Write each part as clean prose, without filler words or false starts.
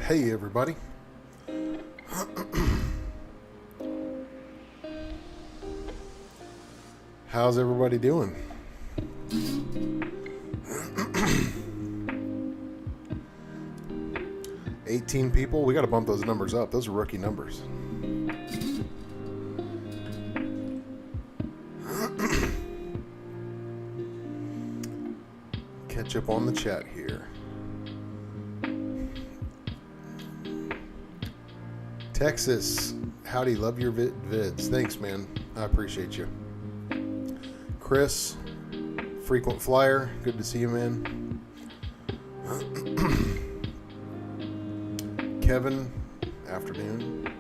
Hey everybody. How's everybody doing? $18 people. We got to bump those numbers up. Those are rookie numbers. Catch up on the chat here. Texas, howdy, love your vids. Thanks, man. I appreciate you. Chris, frequent flyer, good to see you, man. Kevin, afternoon.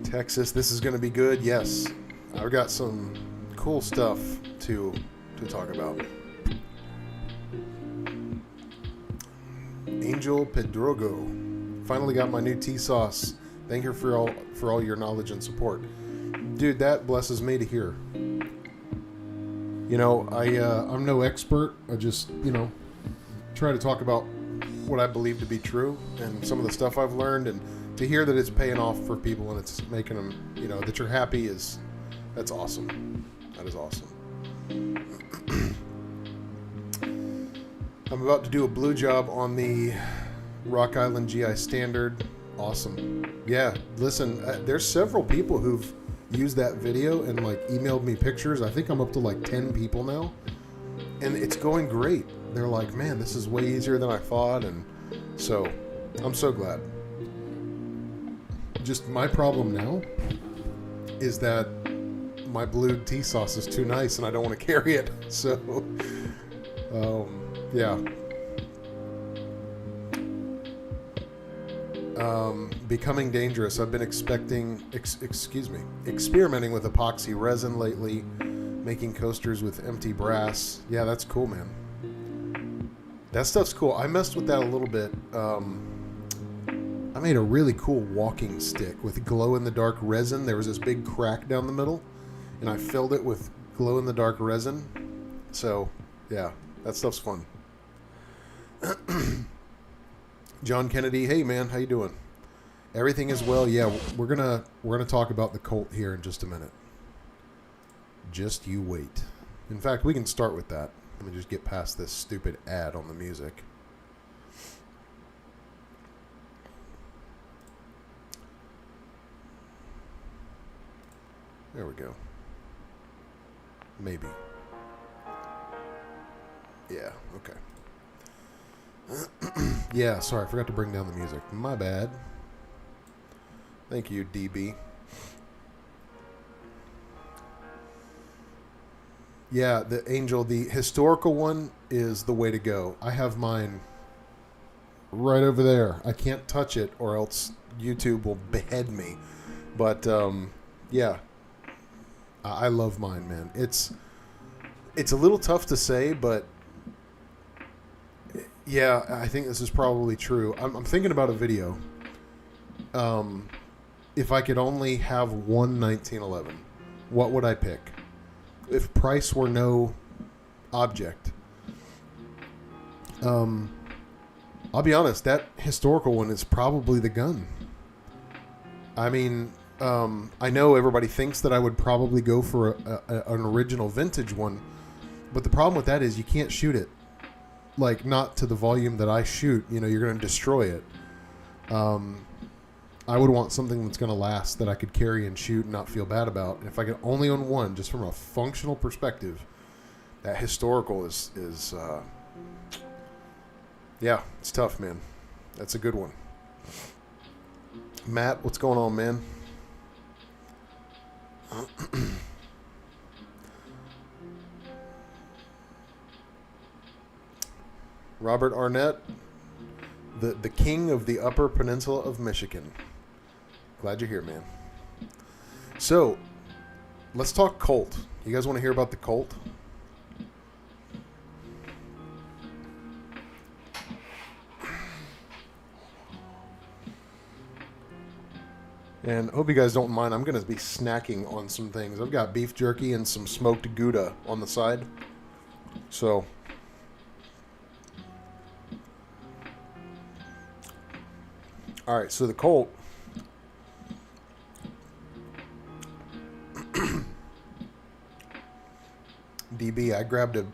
Texas, this is going to be good. Yes, I've got some cool stuff to talk about. Angel Pedrogo. Finally got my new tea sauce. Thank you for all your knowledge and support. Dude, that blesses me to hear. You know, I'm no expert. I just, try to talk about what I believe to be true and some of the stuff I've learned, and to hear that it's paying off for people and it's making them, that you're happy that's awesome. That is awesome. I'm about to do a blue job on the Rock Island GI Standard. Awesome. Yeah, listen, there's several people who've used that video and emailed me pictures. I think I'm up to 10 people now, and it's going great. They're like, man, this is way easier than I thought, and so I'm so glad. Just my problem now is that my blue tea sauce is too nice and I don't want to carry it. So yeah. Becoming dangerous. I've been experimenting with epoxy resin lately, making coasters with empty brass. Yeah, that's cool, man. That stuff's cool. I messed with that a little bit. I made a really cool walking stick with glow-in-the-dark resin. There was this big crack down the middle, and I filled it with glow-in-the-dark resin. So, yeah, that stuff's fun. John Kennedy, hey man, how you doing? Everything is well. Yeah, we're gonna talk about the Colt here in just a minute. Just you wait. In fact, we can start with that. Let me just get past this stupid ad on the music. There we go. Maybe. Yeah, okay. Yeah, sorry, I forgot to bring down the music. My bad. Thank you, DB. Yeah, the Angel, the historical one is the way to go. I have mine right over there. I can't touch it or else YouTube will behead me. But, yeah. I love mine, man. It's a little tough to say, but yeah, I think this is probably true. I'm thinking about a video. If I could only have one 1911, what would I pick? If price were no object. I'll be honest, that historical one is probably the gun. I mean, I know everybody thinks that I would probably go for an original vintage one, but the problem with that is you can't shoot it. Not to the volume that I shoot, you're going to destroy it. I would want something that's going to last, that I could carry and shoot and not feel bad about. And if I could only own one, just from a functional perspective, that historical is yeah, it's tough, man. That's a good one. Matt, what's going on, man? Robert Arnett, the king of the Upper Peninsula of Michigan. Glad you're here, man. So, let's talk Colt. You guys want to hear about the Colt? And I hope you guys don't mind. I'm going to be snacking on some things. I've got beef jerky and some smoked Gouda on the side. So, All right, so the Colt. DB, I grabbed a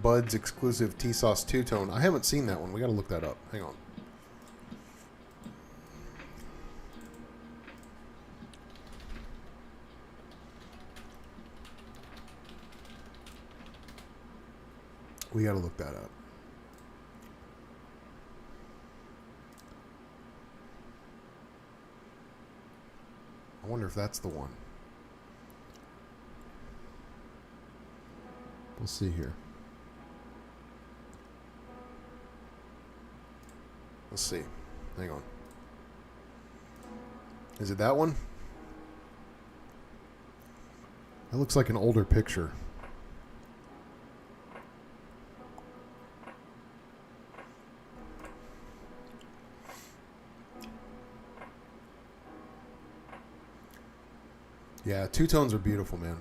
Bud's exclusive T-Sauce two-tone. I haven't seen that one. We got to look that up. Hang on. We got to look that up. I wonder if that's the one. We'll see here. Let's see. Hang on. Is it that one? That looks like an older picture. Yeah, two-tones are beautiful, man.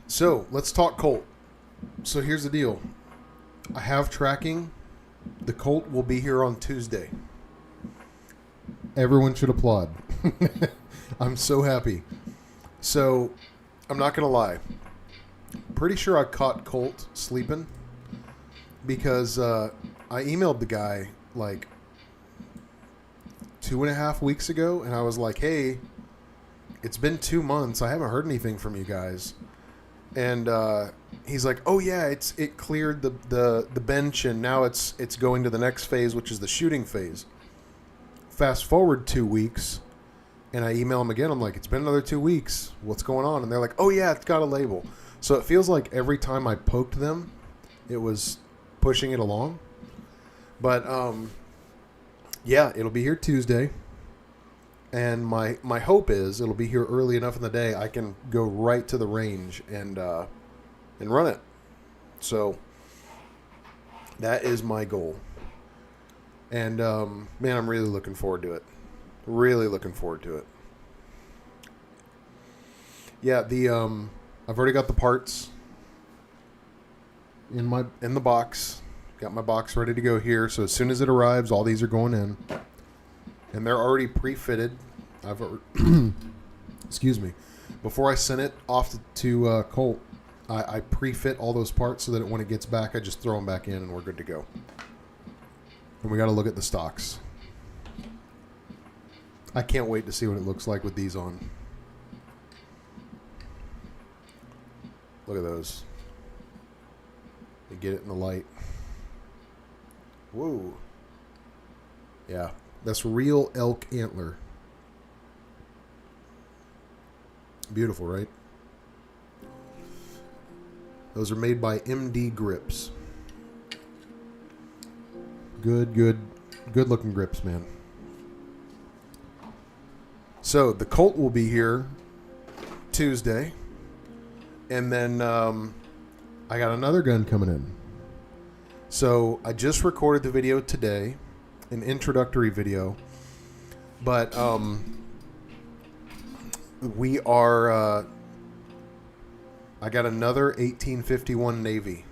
So, let's talk Colt. So, here's the deal. I have tracking. The Colt will be here on Tuesday. Everyone should applaud. I'm so happy. So, I'm not going to lie. Pretty sure I caught Colt sleeping because I emailed the guy like 2.5 weeks ago, and I was like, hey, it's been 2 months. I haven't heard anything from you guys. And he's like, oh, yeah, it cleared the bench, and now it's going to the next phase, which is the shooting phase. Fast forward 2 weeks, and I email him again. I'm like, it's been another 2 weeks. What's going on? And they're like, oh, yeah, it's got a label. So it feels like every time I poked them, it was pushing it along. But, yeah, it'll be here Tuesday. And my hope is it'll be here early enough in the day I can go right to the range and run it. So that is my goal. And man, I'm really looking forward to it. Really looking forward to it. Yeah, I've already got the parts in the box. Got my box ready to go here. So as soon as it arrives, all these are going in. And they're already pre-fitted. Excuse me. Before I send it off to Colt, I pre-fit all those parts so that when it gets back, I just throw them back in and we're good to go. And we got to look at the stocks. I can't wait to see what it looks like with these on. Look at those. You get it in the light. Whoa. Yeah. That's real elk antler. Beautiful, right? Those are made by MD Grips. Good looking grips, man. So the Colt will be here Tuesday. And then I got another gun coming in. So I just recorded the video today. An introductory video, but we are I got another 1851 Navy,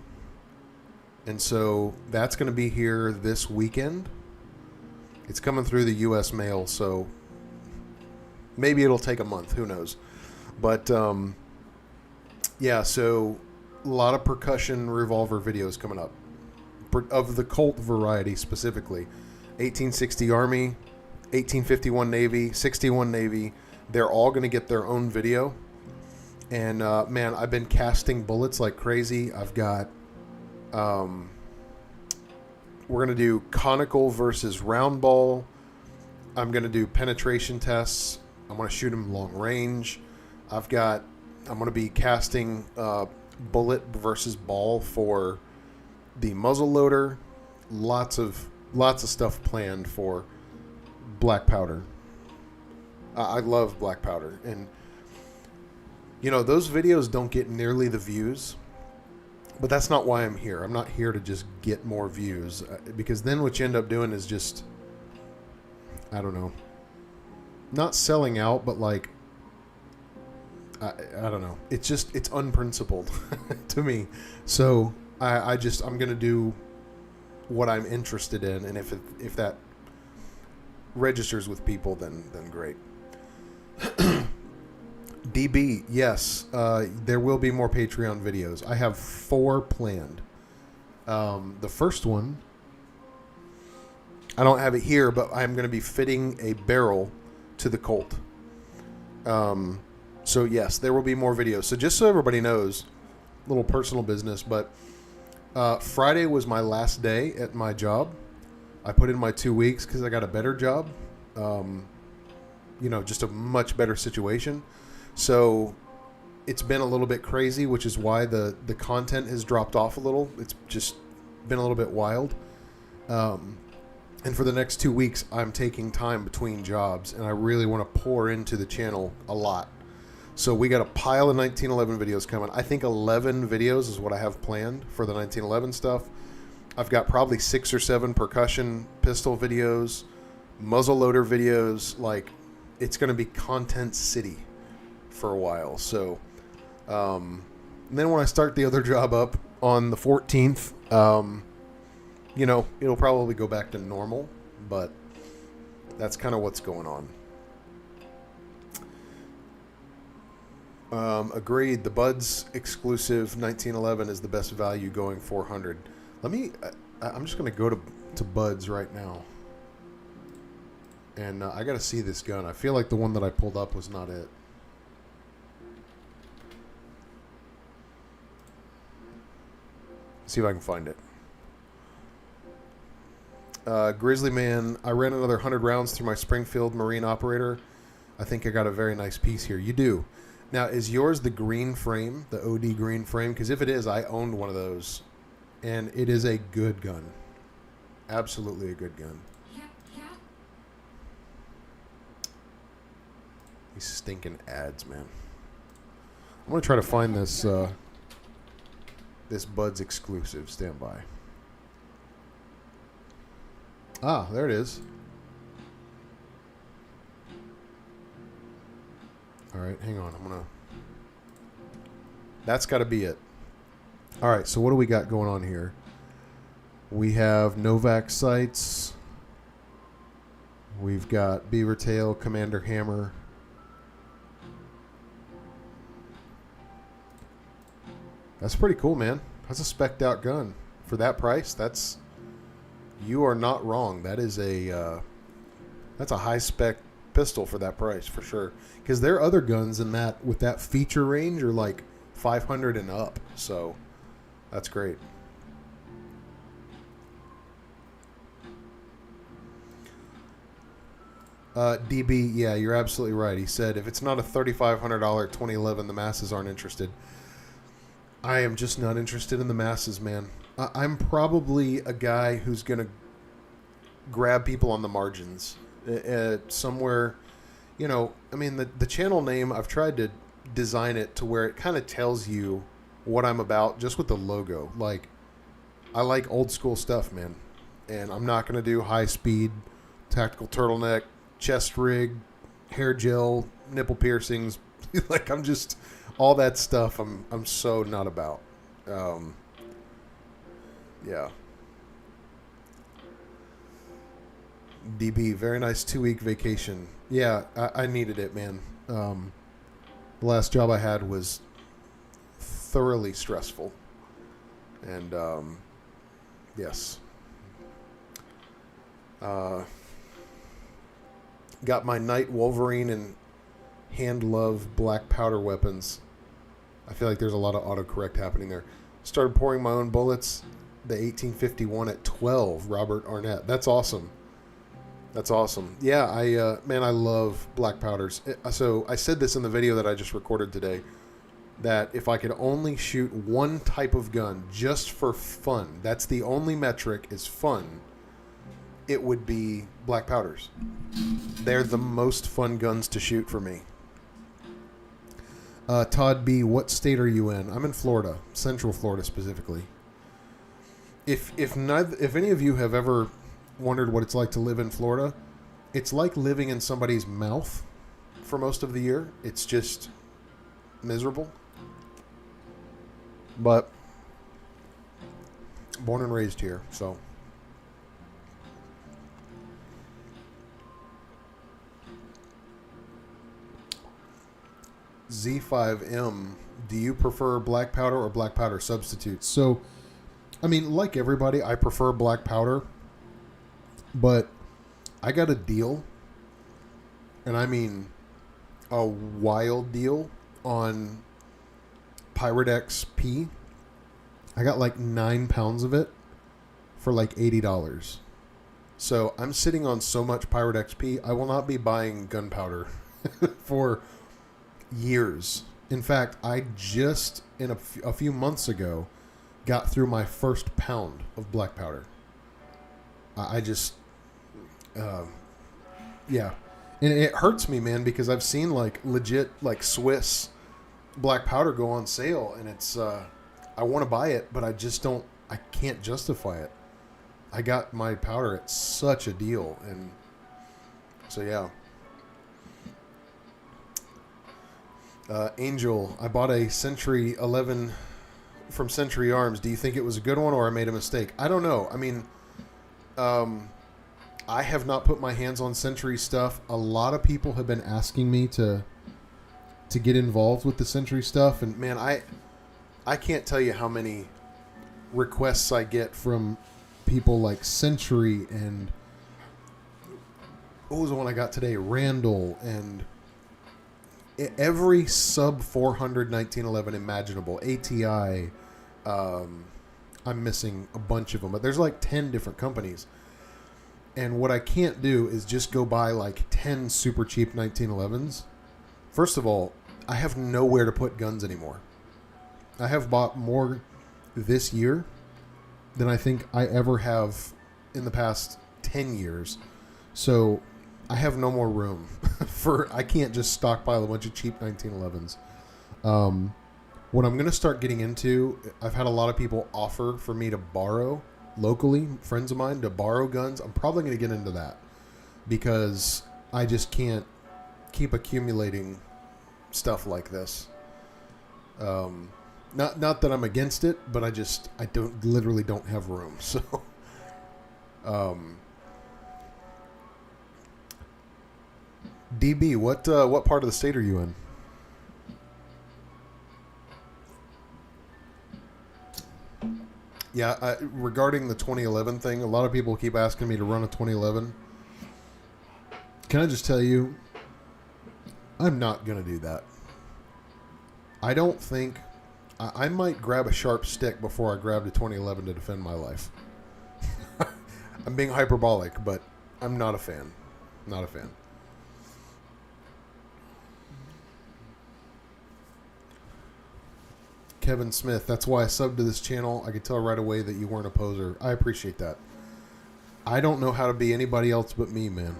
and so that's going to be here this weekend. It's coming through the U.S. mail, so maybe it'll take a month, who knows. But yeah, so a lot of percussion revolver videos coming up of the Colt variety specifically. 1860 Army, 1851 Navy, 61 Navy. They're all going to get their own video. And, man, I've been casting bullets like crazy. I've got... we're going to do conical versus round ball. I'm going to do penetration tests. I'm going to shoot them long range. I'm going to be casting bullet versus ball for the muzzle loader. Lots of stuff planned for black powder. I love black powder. And, you know, those videos don't get nearly the views. But that's not why I'm here. I'm not here to just get more views. Because then what you end up doing is just, I don't know. Not selling out, but like, I don't know. It's unprincipled to me. So I'm going to do what I'm interested in, and if that registers with people, then great. DB, yes, there will be more Patreon videos. I have 4 planned. The first one, I don't have it here, but I'm going to be fitting a barrel to the Colt. So yes, there will be more videos. So just so everybody knows, little personal business, but Friday was my last day at my job. I put in my 2 weeks because I got a better job. Just a much better situation. So it's been a little bit crazy, which is why the content has dropped off a little. It's just been a little bit wild. And for the next 2 weeks, I'm taking time between jobs, and I really want to pour into the channel a lot. So we got a pile of 1911 videos coming. I think 11 videos is what I have planned for the 1911 stuff. I've got probably 6 or 7 percussion pistol videos, muzzleloader videos. Like, it's going to be content city for a while. So and then when I start the other job up on the 14th, it'll probably go back to normal, but that's kind of what's going on. Agreed. The Buds exclusive 1911 is the best value going 400. I'm just going to go to Buds right now. And I got to see this gun. I feel like the one that I pulled up was not it. See if I can find it. Grizzly Man, I ran another 100 rounds through my Springfield Marine operator. I think I got a very nice piece here. You do. Now, is yours the green frame, the OD green frame? Because if it is, I owned one of those. And it is a good gun. Absolutely a good gun. These stinking ads, man. I'm going to try to find this this Buds exclusive. Stand by. Ah, there it is. All right, hang on. That's got to be it. All right, so what do we got going on here? We have Novak sights. We've got Beaver Tail, Commander Hammer. That's pretty cool, man. That's a spec'd out gun. For that price, you are not wrong. That's a high spec pistol for that price, for sure. Because there are other guns in that with that feature range are like 500 and up. So that's great. DB, yeah, you're absolutely right. He said if it's not a $3,500 2011, the masses aren't interested. I am just not interested in the masses, man. I'm probably a guy who's going to grab people on the margins. Somewhere, the channel name, I've tried to design it to where it kind of tells you what I'm about just with the logo. Like, I like old school stuff, man. And I'm not going to do high speed, tactical turtleneck, chest rig, hair gel, nipple piercings. Like, I'm just... all that stuff I'm so not about. Yeah. DB, very nice 2-week vacation. Yeah, I needed it, man. The last job I had was thoroughly stressful. And, yes. Got my Night Wolverine and Hand Love black powder weapons. I feel like there's a lot of autocorrect happening there. Started pouring my own bullets. The 1851 at 12, Robert Arnett. That's awesome. That's awesome. Yeah, I love black powders. So I said this in the video that I just recorded today, that if I could only shoot one type of gun just for fun, that's the only metric is fun, it would be black powders. They're the most fun guns to shoot for me. Todd B., what state are you in? I'm in Florida, Central Florida specifically. If any of you have ever wondered what it's like to live in Florida, it's like living in somebody's mouth for most of the year. It's just miserable. But born and raised here, so. Z5M, do you prefer black powder or black powder substitutes? So, I mean, like everybody, I prefer black powder, but I got a deal, and I mean a wild deal on Pyrex P. I got like 9 pounds of it for like $80. So I'm sitting on so much Pyrex P, I will not be buying gunpowder for years. In fact, I just, in a few months ago, got through my first pound of black powder. I just, yeah. And it hurts me, man, because I've seen like legit like Swiss black powder go on sale, and it's, I want to buy it, but I can't justify it. I got my powder at such a deal, and so yeah. Angel, I bought a Century 11 from Century Arms. Do you think it was a good one, or I made a mistake? I don't know. I mean, I have not put my hands on Century stuff. A lot of people have been asking me to get involved with the Century stuff, and man, I can't tell you how many requests I get from people like Century, and what was the one I got today? Randall, and every sub 400 1911 imaginable. ATI. I'm missing a bunch of them, but there's like 10 different companies. And what I can't do is just go buy like 10 super cheap 1911s. First of all, I have nowhere to put guns anymore. I have bought more this year than I think I ever have in the past 10 years. So I have no more room I can't just stockpile a bunch of cheap 1911s. What I'm going to start getting into, I've had a lot of people offer for me to borrow locally, friends of mine, to borrow guns. I'm probably going to get into that because I just can't keep accumulating stuff like this. Not that I'm against it, but I literally don't have room. So, DB, what part of the state are you in? Yeah, regarding the 2011 thing, a lot of people keep asking me to run a 2011. Can I just tell you, I'm not going to do that. I don't think... I might grab a sharp stick before I grab the 2011 to defend my life. I'm being hyperbolic, but I'm not a fan. Not a fan. Kevin Smith, that's why I subbed to this channel. I could tell right away that you weren't a poser. I appreciate that. I don't know how to be anybody else but me, man.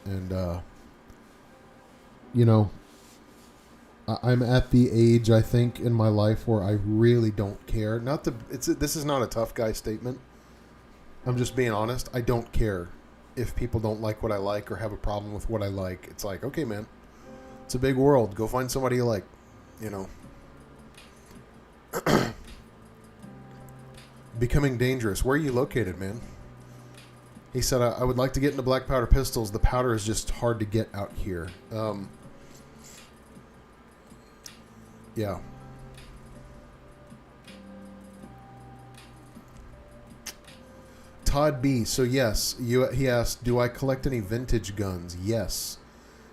And, you know, I'm at the age, I think, in my life where I really don't care. This is not a tough guy statement. I'm just being honest. I don't care if people don't like what I like or have a problem with what I like. It's like, okay, man, it's a big world. Go find somebody you like, you know. Becoming Dangerous. Where are you located, man? He said, I would like to get into black powder pistols. The powder is just hard to get out here. Yeah. Todd B. So yes, he asked, do I collect any vintage guns? Yes.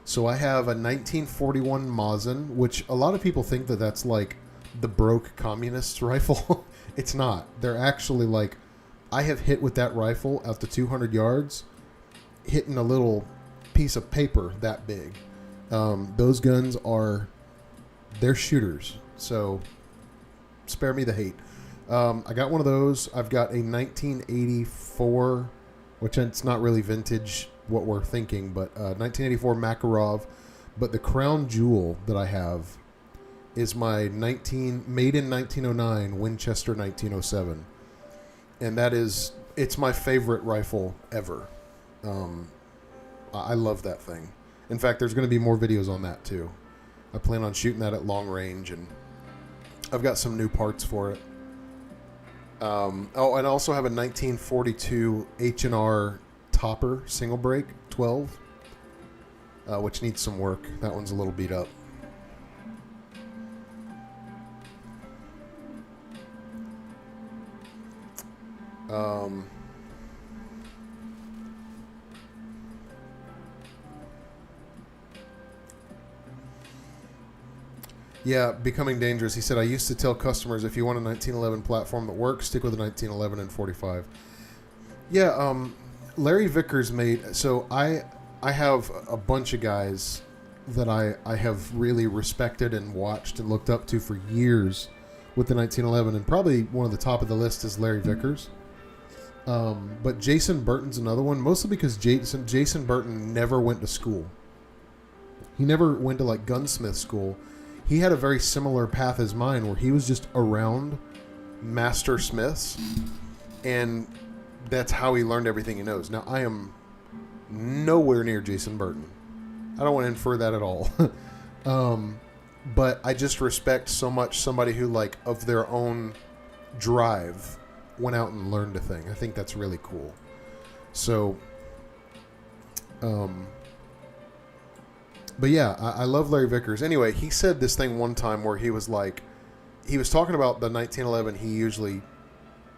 So I have a 1941 Mosin, which a lot of people think that that's like the broke communist rifle. It's not. They're actually like, I have hit with that rifle out to 200 yards, hitting a little piece of paper that big. Those guns they're shooters. So spare me the hate. I got one of those. I've got a 1984, which it's not really vintage what we're thinking, but 1984 Makarov. But the crown jewel that I have is my made in 1909 Winchester 1907. And it's my favorite rifle ever. I love that thing. In fact, there's going to be more videos on that too. I plan on shooting that at long range, and I've got some new parts for it. And I also have a 1942 H&R Topper single break 12, which needs some work. That one's a little beat up. Um, yeah, becoming dangerous. He said, I used to tell customers, if you want a 1911 platform that works, stick with a 1911 and 45. Yeah, Larry Vickers made... So I have a bunch of guys that I have really respected and watched and looked up to for years with the 1911, and probably one of the top of the list is Larry Vickers. But Jason Burton's another one, mostly because Jason Burton never went to school. He never went to like gunsmith school. He had a very similar path as mine, where he was just around master smiths, and that's how he learned everything he knows. Now, I am nowhere near Jason Burton. I don't want to infer that at all. But I just respect so much somebody who, like, of their own drive, went out and learned a thing. I think that's really cool. So, but yeah, I love Larry Vickers. Anyway, he said this thing one time where he was like, he was talking about the 1911 he usually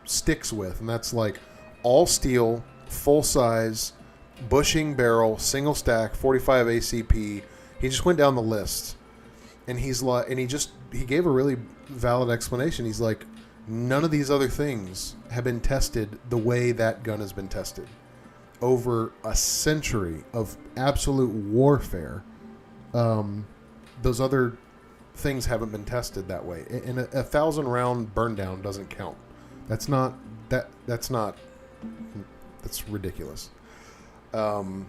sticks with, and that's like all steel, full size, bushing barrel, single stack, 45 ACP. He just went down the list, and he's like, and he gave a really valid explanation. He's like, none of these other things have been tested the way that gun has been tested over a century of absolute warfare. Those other things haven't been tested that way, and a 1,000-round burn down doesn't count. That's ridiculous. The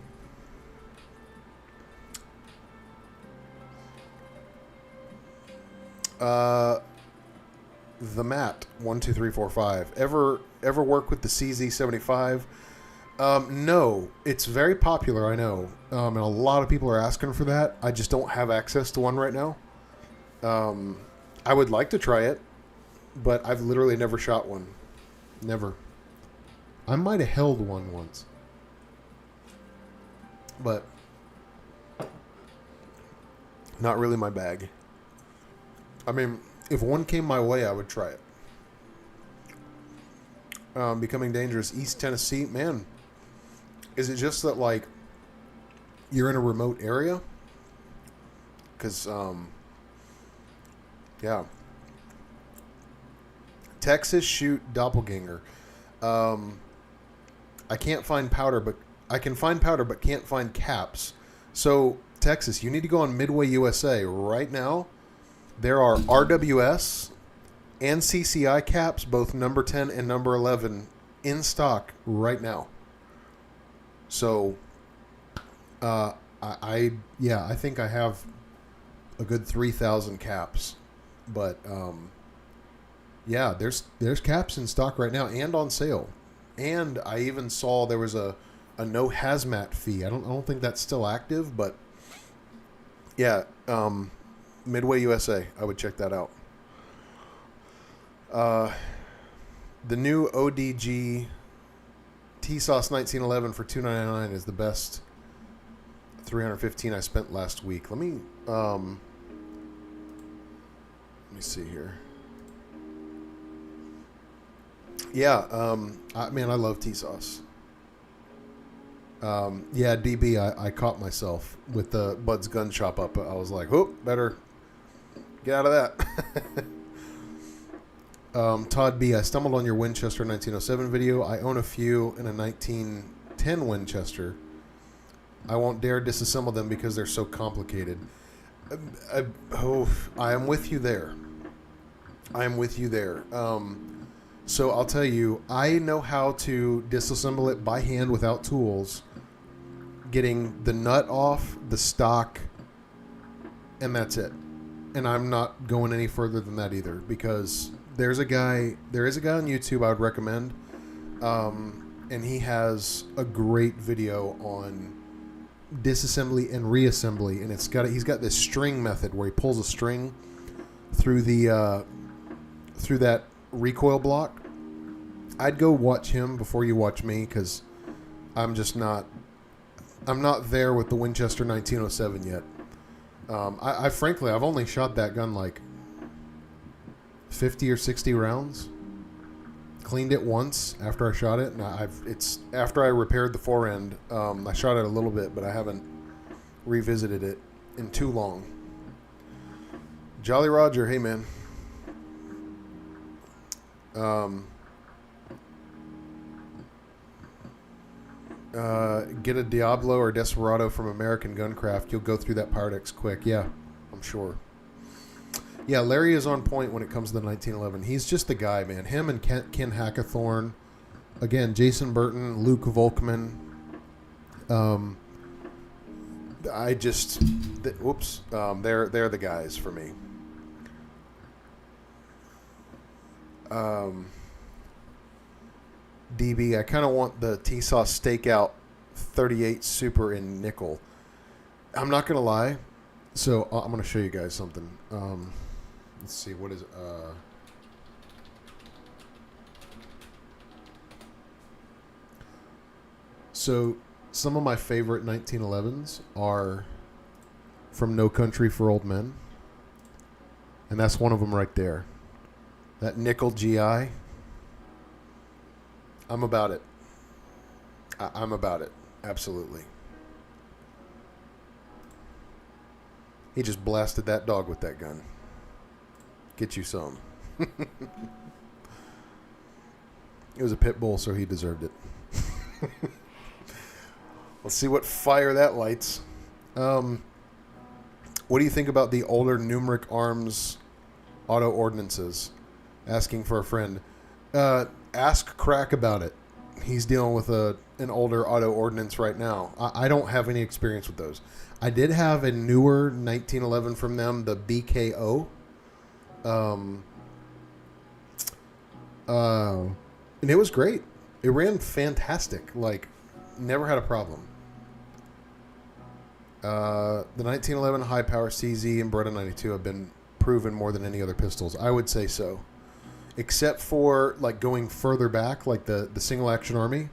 Mat 12345 ever work with the CZ75? No, it's very popular, I know, and a lot of people are asking for that. I just don't have access to one right now. I would like to try it, but I've literally never shot one. Never. I might have held one once, but not really my bag. I mean, if one came my way, I would try it. Becoming Dangerous, East Tennessee. Man, is it just that, like, you're in a remote area? Because, yeah. Texas shoot doppelganger. I can't find powder, but I can find powder, but can't find caps. So, Texas, you need to go on Midway USA right now. There are RWS and CCI caps, both number 10 and number 11, in stock right now. So, I think I have a good 3,000 caps, but yeah, there's caps in stock right now and on sale. And I even saw there was a no hazmat fee. I don't think that's still active, but yeah, Midway USA, I would check that out. The new ODG T-Sauce 1911 for $299 is the best $315 I spent last week. Let me see here. Yeah, I love T-Sauce. Yeah, DB, I caught myself with the Bud's gun shop up. I was like, oh, better get out of that. Todd B, I stumbled on your Winchester 1907 video. I own a few in a 1910 Winchester. I won't dare disassemble them because they're so complicated. I am with you there. So I'll tell you, I know how to disassemble it by hand without tools, getting the nut off, the stock, and that's it. And I'm not going any further than that either, because there is a guy on YouTube I would recommend, and he has a great video on disassembly and reassembly, and he's got this string method where he pulls a string through that recoil block. I'd go watch him before you watch me, because I'm not there with the Winchester 1907 yet. I've only shot that gun like 50 or 60 rounds, cleaned it once after I shot it, and it's after I repaired the fore end. I shot it a little bit, but I haven't revisited it in too long. Jolly Roger, hey man. Get a Diablo or Desperado from American Guncraft. You'll go through that Paradex quick. Yeah, I'm sure. Yeah, Larry is on point when it comes to the 1911. He's just the guy, man. Him and Ken Hackathorn. Again, Jason Burton, Luke Volkman. They're the guys for me. DB, I kind of want the T-Sauce Stakeout 38 Super in nickel. I'm not going to lie. So I'm going to show you guys something. Let's see, what is it? So some of my favorite 1911s are from No Country for Old Men. And that's one of them right there. That nickel GI. I'm about it. I'm about it. Absolutely. He just blasted that dog with that gun. Get you some. It was a pit bull, so he deserved it. Let's see what fire that lights. What do you think about the older Numeric Arms auto ordinances? Asking for a friend. Ask Crack about it. He's dealing with an older auto ordinance right now. I don't have any experience with those. I did have a newer 1911 from them, the BKO. And it was great. It ran fantastic. Like, never had a problem. The 1911 high power CZ and Beretta 92 have been proven more than any other pistols. I would say so. Except for like going further back, like the single action army,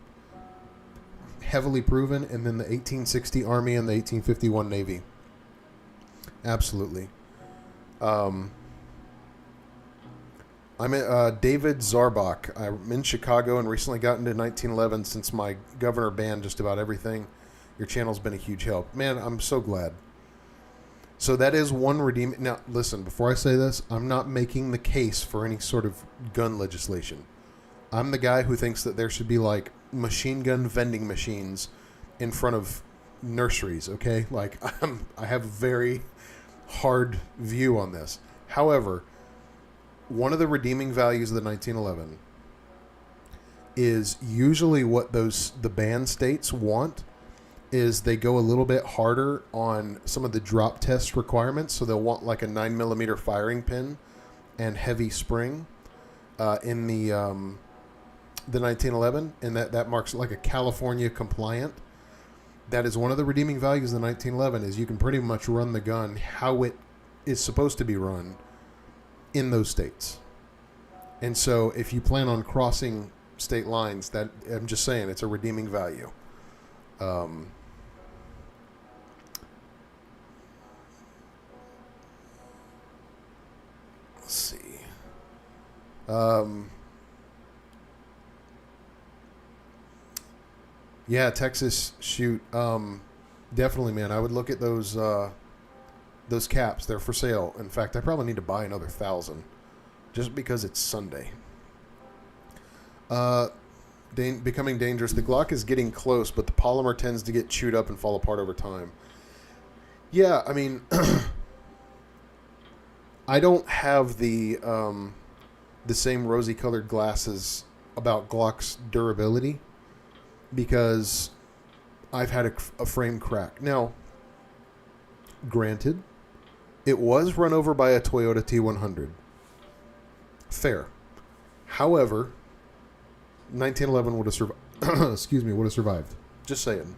heavily proven, and then the 1860 Army and the 1851 Navy. Absolutely. I'm David Zarbach. I'm in Chicago and recently got into 1911 since my governor banned just about everything. Your channel's been a huge help. Man, I'm so glad. So that is one redeeming... Now, listen, before I say this, I'm not making the case for any sort of gun legislation. I'm the guy who thinks that there should be, like, machine gun vending machines in front of nurseries, okay? Like, I have a very hard view on this. However, one of the redeeming values of the 1911 is usually what the banned states want is they go a little bit harder on some of the drop test requirements. So they'll want like a 9mm firing pin and heavy spring in the 1911, and that marks like a California compliant. That is one of the redeeming values of the 1911 is you can pretty much run the gun how it is supposed to be run in those states. And so if you plan on crossing state lines, that I'm just saying it's a redeeming value. Let's see. Yeah, Texas shoot. Definitely, man. I would look at those caps. They're for sale. In fact, I probably need to buy another 1,000 just because it's Sunday. Becoming dangerous. The Glock is getting close, but the polymer tends to get chewed up and fall apart over time. Yeah, I mean, I don't have the same rosy-colored glasses about Glock's durability because I've had a frame crack. Now, granted, it was run over by a Toyota T100. Fair. However, 1911 would have survived. Excuse me, would have survived. Just saying.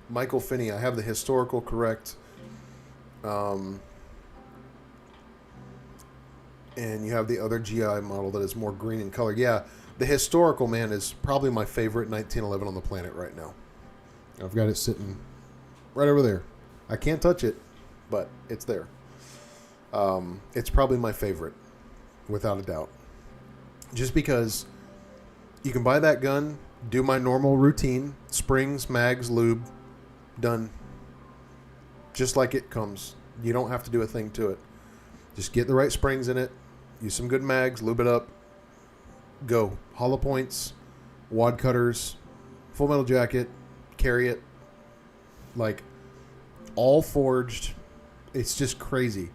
Michael Finney, I have the historical correct. And you have the other GI model that is more green in color. Yeah, The historical, man, is probably my favorite 1911 on the planet right now. I've got it sitting right over there. I can't touch it, but it's there. It's probably my favorite, without a doubt. Just because you can buy that gun, do my normal routine, springs, mags, lube, done. Just like it comes. You don't have to do a thing to it. Just get the right springs in it, use some good mags, lube it up, go. Hollow points, wad cutters, full metal jacket, carry it. Like, all forged. It's just crazy.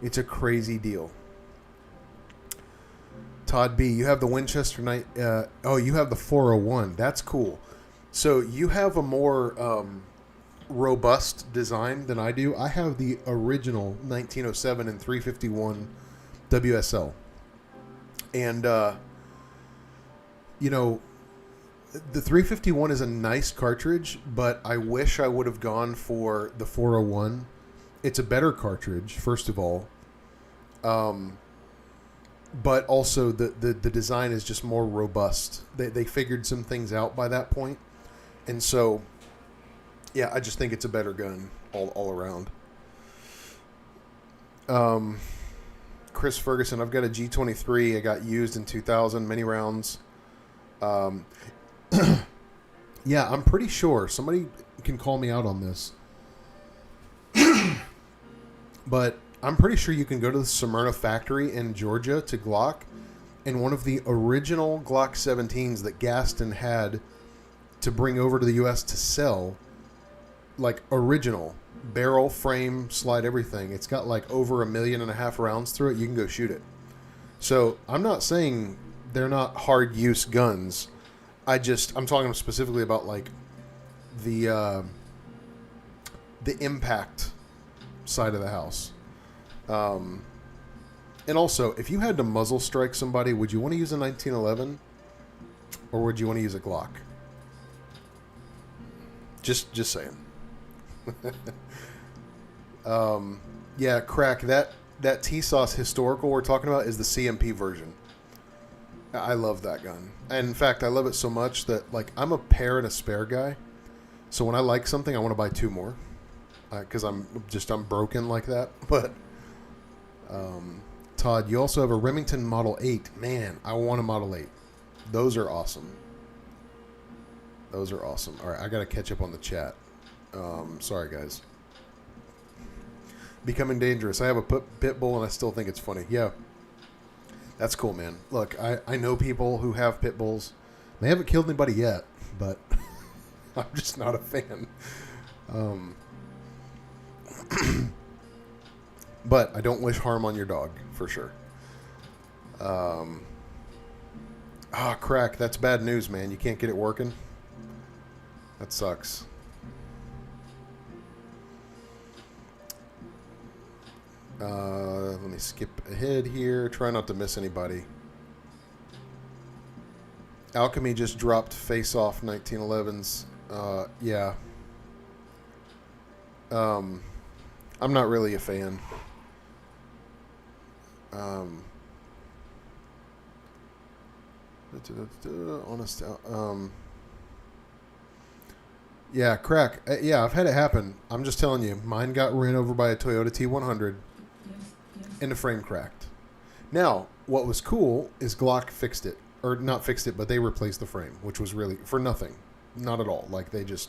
It's a crazy deal. Todd B, you have the Winchester night. You have the 401. That's cool. So you have a more robust design than I do. I have the original 1907 and 351 WSL, and the 351 is a nice cartridge, but I wish I would have gone for the 401. It's a better cartridge, first of all. But also the design is just more robust. They figured some things out by that point. And so, yeah, I just think it's a better gun all around. Chris Ferguson, I've got a G23. I got used in 2000, many rounds. Yeah, I'm pretty sure. Somebody can call me out on this. But I'm pretty sure you can go to the Smyrna factory in Georgia to Glock, and one of the original Glock 17s that Gaston had to bring over to the U.S. to sell, like original, barrel, frame, slide, everything. It's got like over 1.5 million rounds through it. You can go shoot it. So I'm not saying they're not hard use guns. I'm talking specifically about like the impact side of the house. And also, if you had to muzzle strike somebody, would you want to use a 1911 or would you want to use a Glock? Just saying. Yeah, crack. That T-Sauce historical we're talking about is the CMP version. I love that gun. And in fact, I love it so much that like I'm a pair and a spare guy. So when I like something, I want to buy two more. Because I'm broken like that. But Todd, you also have a Remington Model 8. Man, I want a Model 8. Those are awesome. Those are awesome. All right, I got to catch up on the chat. Sorry, guys. Becoming dangerous. I have a pit bull, and I still think it's funny. Yeah, that's cool, man. Look, I know people who have pit bulls. They haven't killed anybody yet, but I'm just not a fan. But I don't wish harm on your dog, for sure. Crack. That's bad news, man. You can't get it working. That sucks. Let me skip ahead here. Try not to miss anybody. Alchemy just dropped Face Off 1911s. Yeah. I'm not really a fan. Honest. Yeah, crack. Yeah, I've had it happen. I'm just telling you. Mine got ran over by a Toyota T100 and the frame cracked. Now, what was cool is Glock fixed it. Or not fixed it, but they replaced the frame, which was really for nothing. Not at all. Like, they just...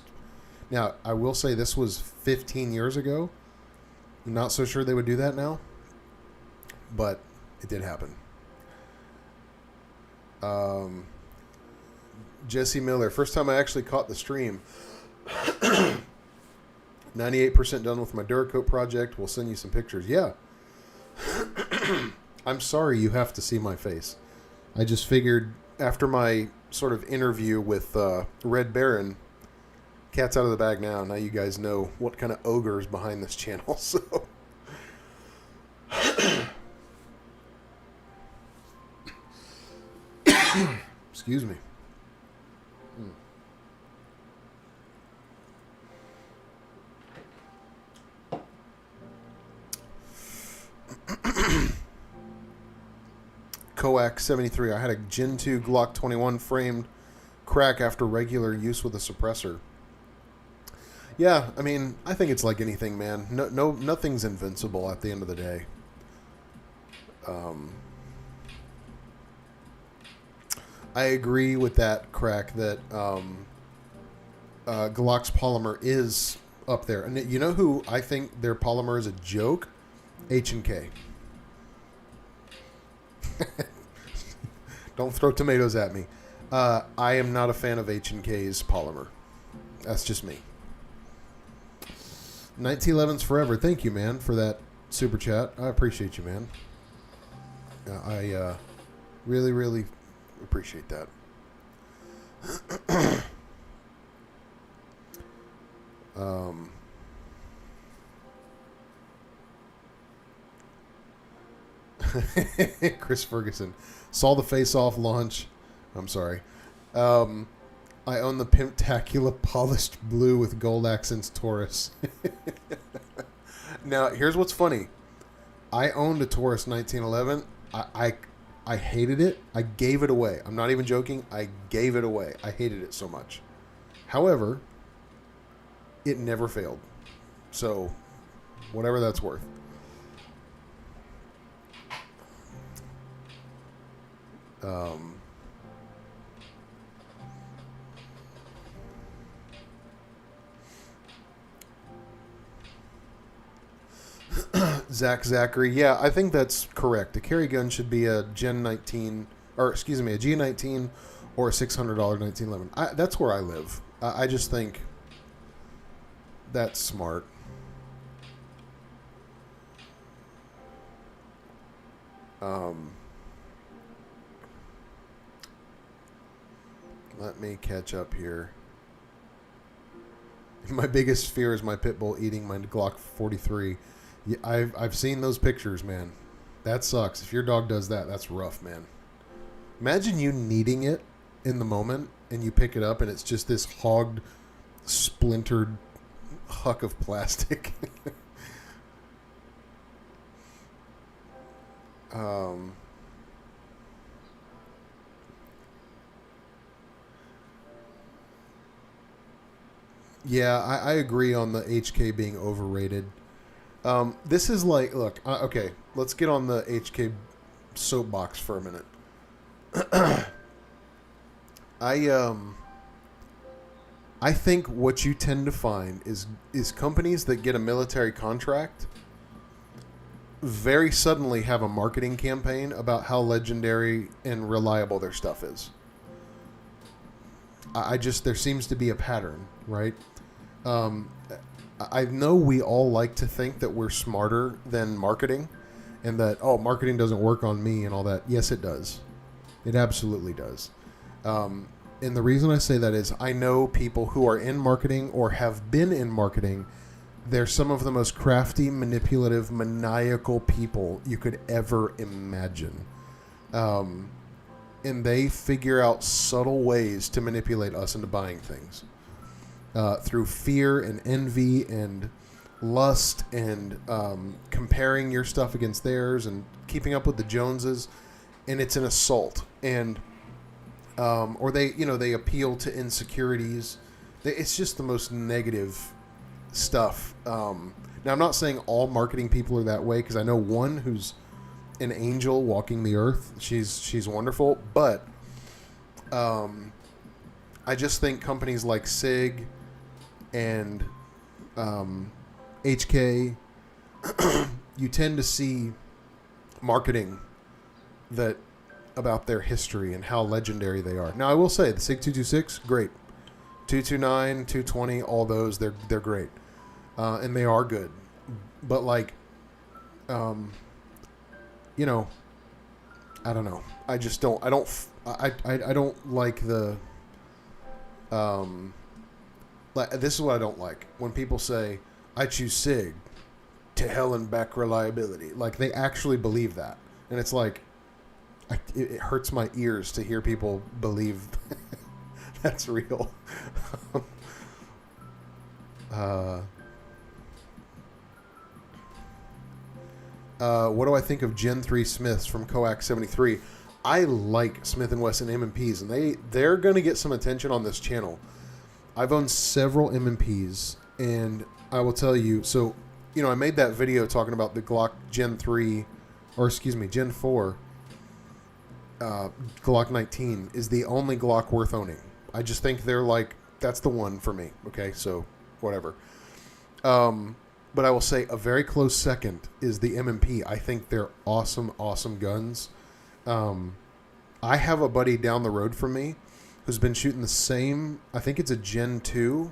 Now, I will say this was 15 years ago. I'm not so sure they would do that now. But it did happen. Jesse Miller. First time I actually caught the stream. 98% done with my Duracoat project. We'll send you some pictures. Yeah. I'm sorry you have to see my face. I just figured after my sort of interview with Red Baron, cat's out of the bag now. Now you guys know what kind of ogre is behind this channel. So, excuse me. Coax 73. I had a Gen 2 Glock 21 framed crack after regular use with a suppressor. Yeah, I mean, I think it's like anything, man. Nothing's invincible at the end of the day. I agree with that crack that Glock's polymer is up there. And you know who I think their polymer is a joke? H&K. Don't throw tomatoes at me. I am not a fan of H&K's polymer. That's just me. 1911's forever. Thank you, man, for that super chat. I appreciate you, man. I really, really appreciate that. Chris Ferguson saw the face-off launch. I'm sorry. I own the Pimptacula polished blue with gold accents Taurus. Now, here's what's funny. I owned a Taurus 1911. I hated it. I gave it away. I'm not even joking. I gave it away. I hated it so much. However, it never failed. So, whatever that's worth. Zachary, yeah, I think that's correct. A carry gun should be a Gen 19, or excuse me, a G19 or a $600 1911. That's where I live. I just think that's smart. Let me catch up here. My biggest fear is my pit bull eating my Glock 43. Yeah, I've seen those pictures, man. That sucks. If your dog does that, that's rough, man. Imagine you needing it in the moment, and you pick it up, and it's just this hogged, splintered huck of plastic. Yeah, I agree on the HK being overrated. This is like, look, okay, let's get on the HK soapbox for a minute. I think what you tend to find is companies that get a military contract very suddenly have a marketing campaign about how legendary and reliable their stuff is. There seems to be a pattern, right? I know we all like to think that we're smarter than marketing and that, marketing doesn't work on me and all that. Yes, it does. It absolutely does. And the reason I say that is I know people who are in marketing or have been in marketing. They're some of the most crafty, manipulative, maniacal people you could ever imagine. And they figure out subtle ways to manipulate us into buying things. Through fear and envy and lust and comparing your stuff against theirs and keeping up with the Joneses, and it's an assault. And or they appeal to insecurities. It's just the most negative stuff. Now, I'm not saying all marketing people are that way, because I know one who's an angel walking the earth. She's wonderful, but I just think companies like SIG and HK, you tend to see marketing that about their history and how legendary they are. Now, I will say the SIG 226, great. 229, 220, all those, they're great, and they are good. But like, I don't know. I just don't. I don't like the. This is what I don't like when people say, "I choose SIG to hell and back reliability." Like, they actually believe that, and it's like, it hurts my ears to hear people believe that's real. What do I think of Gen 3 Smiths from Coax 73? I like Smith & Wesson M&Ps, and they're going to get some attention on this channel. I've owned several M&Ps, and I will tell you, so, you know, I made that video talking about the Glock Gen 3, or excuse me, Gen 4, Glock 19 is the only Glock worth owning. I just think they're like, that's the one for me. Okay, so whatever. But I will say a very close second is the M&P. I think they're awesome, awesome guns. I have a buddy down the road from me who's been shooting the same, I think it's a Gen 2,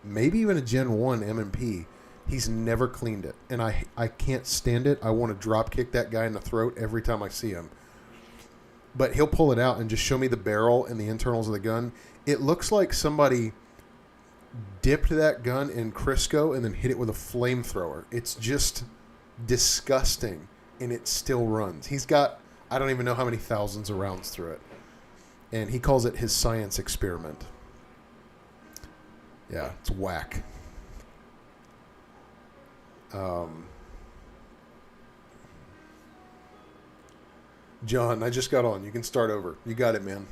maybe even a Gen 1 M&P. He's never cleaned it, and I can't stand it. I want to drop kick that guy in the throat every time I see him. But he'll pull it out and just show me the barrel and the internals of the gun. It looks like somebody dipped that gun in Crisco and then hit it with a flamethrower. It's just disgusting, and it still runs. He's got, I don't even know how many thousands of rounds through it. And he calls it his science experiment. Yeah, it's whack. John, I just got on. You can start over. You got it, man.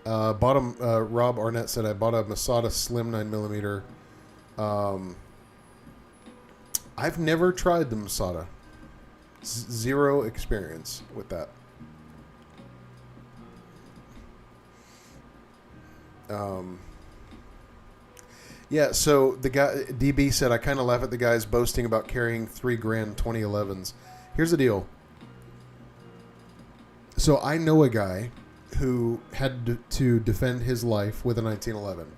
Rob Arnett said, I bought a Masada Slim 9mm. I've never tried the Masada. Zero experience with that. Yeah, so the guy, DB said, I kind of laugh at the guys boasting about carrying $3,000 2011s. Here's the deal. So I know a guy who had to defend his life with a 1911.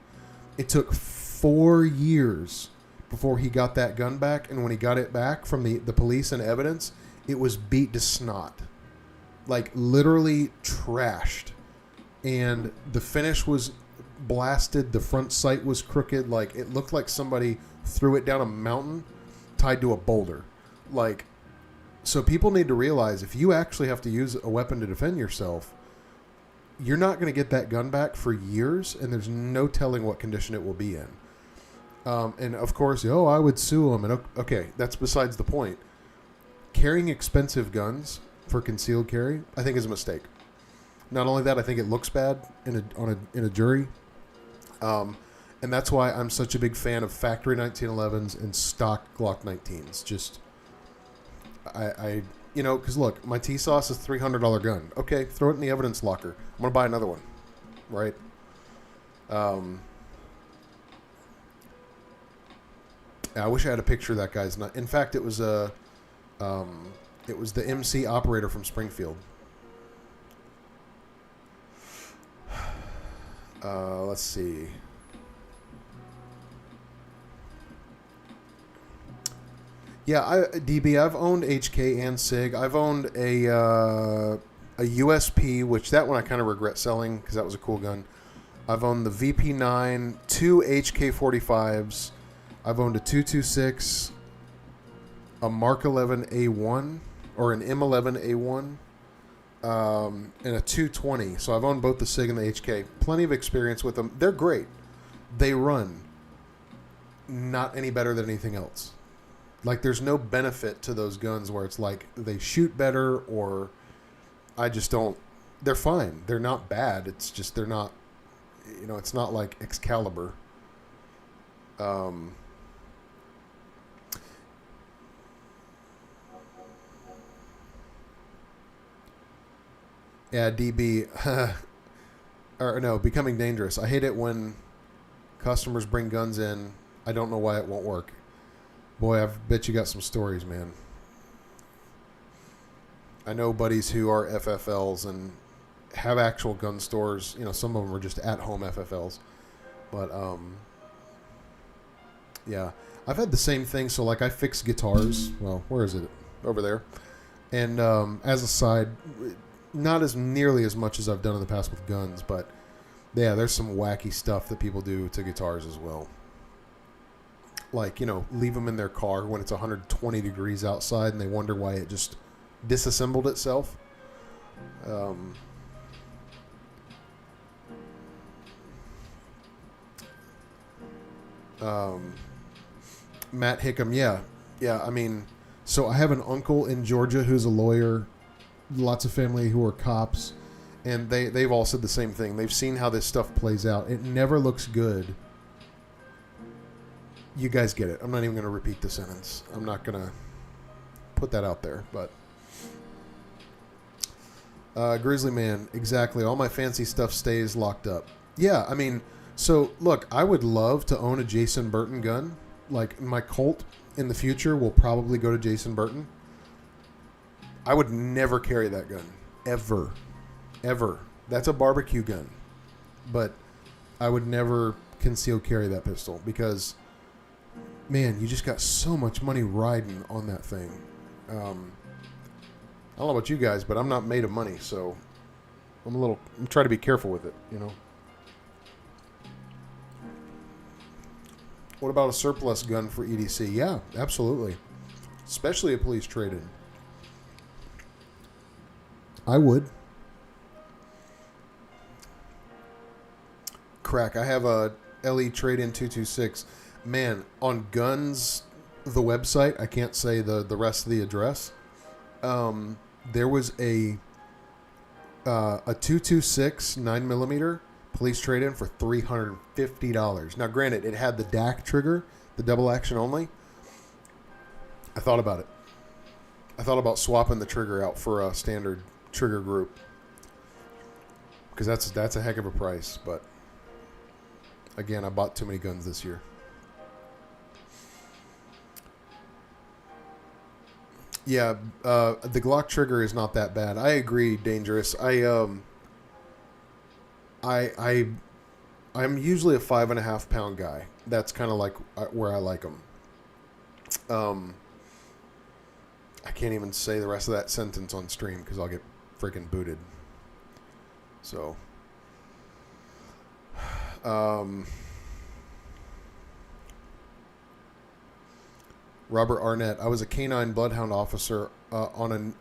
It took 4 years before he got that gun back, and when he got it back from the police and evidence, it was beat to snot. Like, literally trashed. And the finish was blasted, the front sight was crooked, like it looked like somebody threw it down a mountain tied to a boulder. Like, so people need to realize if you actually have to use a weapon to defend yourself, you're not going to get that gun back for years, and there's no telling what condition it will be in. And of course, I would sue them, and okay, that's besides the point. Carrying expensive guns for concealed carry, I think, is a mistake. Not only that, I think it looks bad in a jury. And that's why I'm such a big fan of factory 1911s and stock Glock 19s. Just, because look, my T-Sauce is a $300 gun. Okay, throw it in the evidence locker. I'm going to buy another one, right? I wish I had a picture of that guy's. In fact, it was the MC operator from Springfield. Let's see. Yeah, DB, I've owned HK and SIG. I've owned a USP, which that one I kind of regret selling because that was a cool gun. I've owned the VP9, 2 HK45s. I've owned a 226, a Mark 11 A1, or an M11 A1. And a 220. So I've owned both the SIG and the HK. Plenty of experience with them. They're great. They run not any better than anything else. Like, there's no benefit to those guns where it's like they shoot better, or I just don't. They're fine. They're not bad. It's just they're not, it's not like Excalibur. Yeah, DB, or no, Becoming Dangerous. I hate it when customers bring guns in. I don't know why it won't work. Boy, I bet you got some stories, man. I know buddies who are FFLs and have actual gun stores. Some of them are just at-home FFLs. But, yeah. I've had the same thing. So, like, I fix guitars. Well, where is it? Over there. And as a side, not as nearly as much as I've done in the past with guns, but yeah, there's some wacky stuff that people do to guitars as well. Like, leave them in their car when it's 120 degrees outside and they wonder why it just disassembled itself. Matt Hickam, yeah. I mean, So I have an uncle in Georgia who's a lawyer, lots of family who are cops, and they've all said the same thing. They've seen how this stuff plays out. It never looks good. You guys get it. I'm not even going to repeat the sentence. I'm not going to put that out there, but Grizzly Man, exactly. All my fancy stuff stays locked up. Yeah, I mean, so look, I would love to own a Jason Burton gun. Like my Colt in the future will probably go to Jason Burton. I would never carry that gun. Ever. Ever. That's a barbecue gun. But I would never conceal carry that pistol because, man, you just got so much money riding on that thing. I don't know about you guys, but I'm not made of money, so I'm trying to be careful with it, you know. What about a surplus gun for EDC? Yeah, absolutely. Especially a police trade-in. I would. Crack, I have a LE trade-in 226. Man, on Guns, the website, I can't say the rest of the address. There was a 226 9mm police trade-in for $350. Now, granted, it had the DAC trigger, the double action only. I thought about it. I thought about swapping the trigger out for a standard trigger group because that's a heck of a price. But again, I bought too many guns this year. Yeah, the Glock trigger is not that bad. I agree, Dangerous. I'm usually a 5.5 pound guy. That's kind of like where I like them. I can't even say the rest of that sentence on stream because I'll get freaking booted. So, Robert Arnett. I was a canine bloodhound officer on a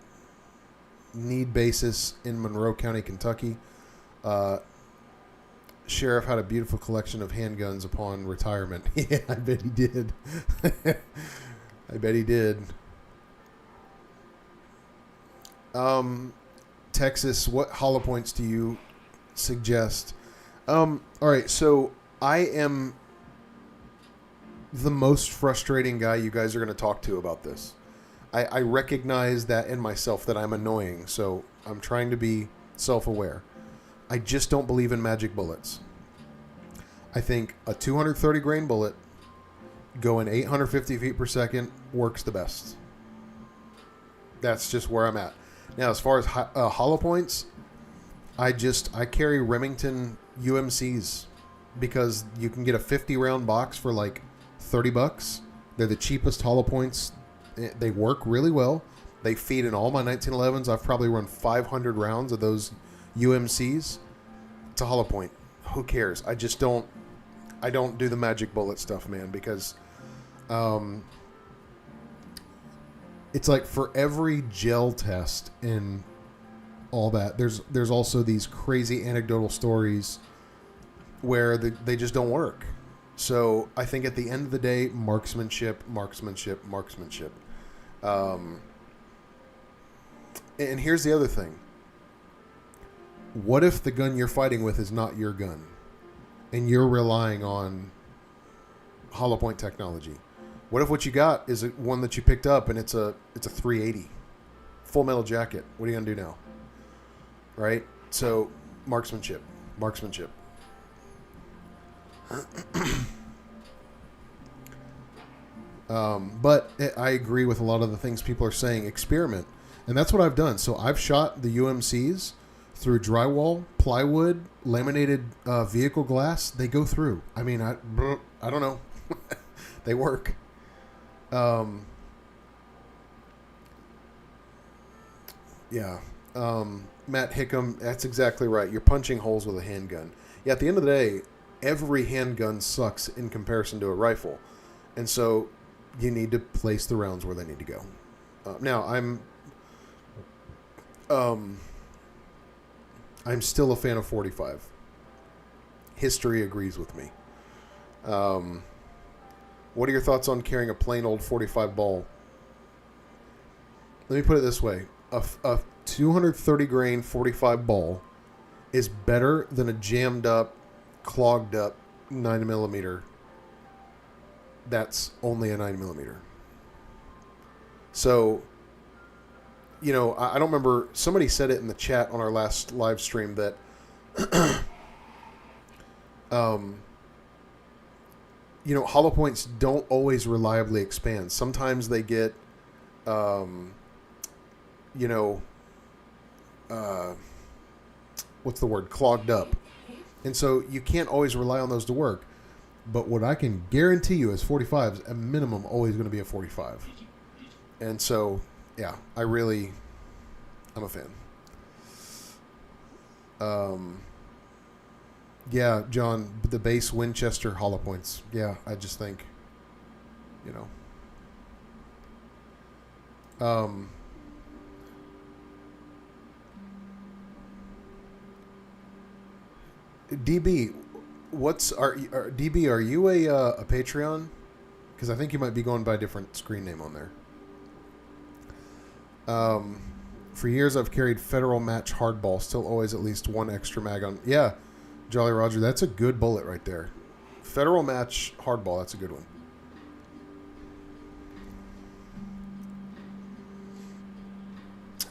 need basis in Monroe County, Kentucky. Sheriff had a beautiful collection of handguns upon retirement. Yeah, I bet he did. I bet he did. Texas, what hollow points do you suggest? All right, so I am the most frustrating guy you guys are going to talk to about this. I recognize that in myself that I'm annoying, so I'm trying to be self-aware. I just don't believe in magic bullets. I think a 230 grain bullet going 850 feet per second works the best. That's just where I'm at. Now, as far as hollow points, I carry Remington UMCs because you can get a 50 round box for like $30. They're the cheapest hollow points. They work really well. They feed in all my 1911s. I've probably run 500 rounds of those UMCs. It's a hollow point. Who cares? I don't do the magic bullet stuff, man, because it's like for every gel test and all that, there's also these crazy anecdotal stories where they just don't work. So I think at the end of the day, marksmanship. And here's the other thing. What if the gun you're fighting with is not your gun and you're relying on hollow point technology? What if what you got is one that you picked up and it's a 380 full metal jacket? What are you going to do now? Right? So marksmanship. But I agree with a lot of the things people are saying. Experiment. And that's what I've done. So I've shot the UMCs through drywall, plywood, laminated vehicle glass. They go through. I mean, I don't know. They work. Yeah. Matt Hickam, that's exactly right. You're punching holes with a handgun. Yeah, at the end of the day, every handgun sucks in comparison to a rifle. And so you need to place the rounds where they need to go. Now, I'm still a fan of 45. History agrees with me. What are your thoughts on carrying a plain old 45 ball? let me put it this way: a 230 grain 45 ball is better than a jammed up, clogged up 9mm. That's only a 9mm. So, you know, I don't remember. Somebody said it in the chat on our last live stream that, you know, hollow points don't always reliably expand. Sometimes they get, you know, what's the word? Clogged up. And so you can't always rely on those to work. But what I can guarantee you is 45s, at minimum, always going to be a 45. And so, yeah, I'm a fan. Yeah, John, the base Winchester hollow points. Yeah, I just think, you know. DB, DB? Are you a Patreon? Because I think you might be going by a different screen name on there. For years I've carried Federal Match Hardball, still always at least one extra mag on. Yeah, Jolly Roger, that's a good bullet right there. Federal Match Hardball, that's a good one.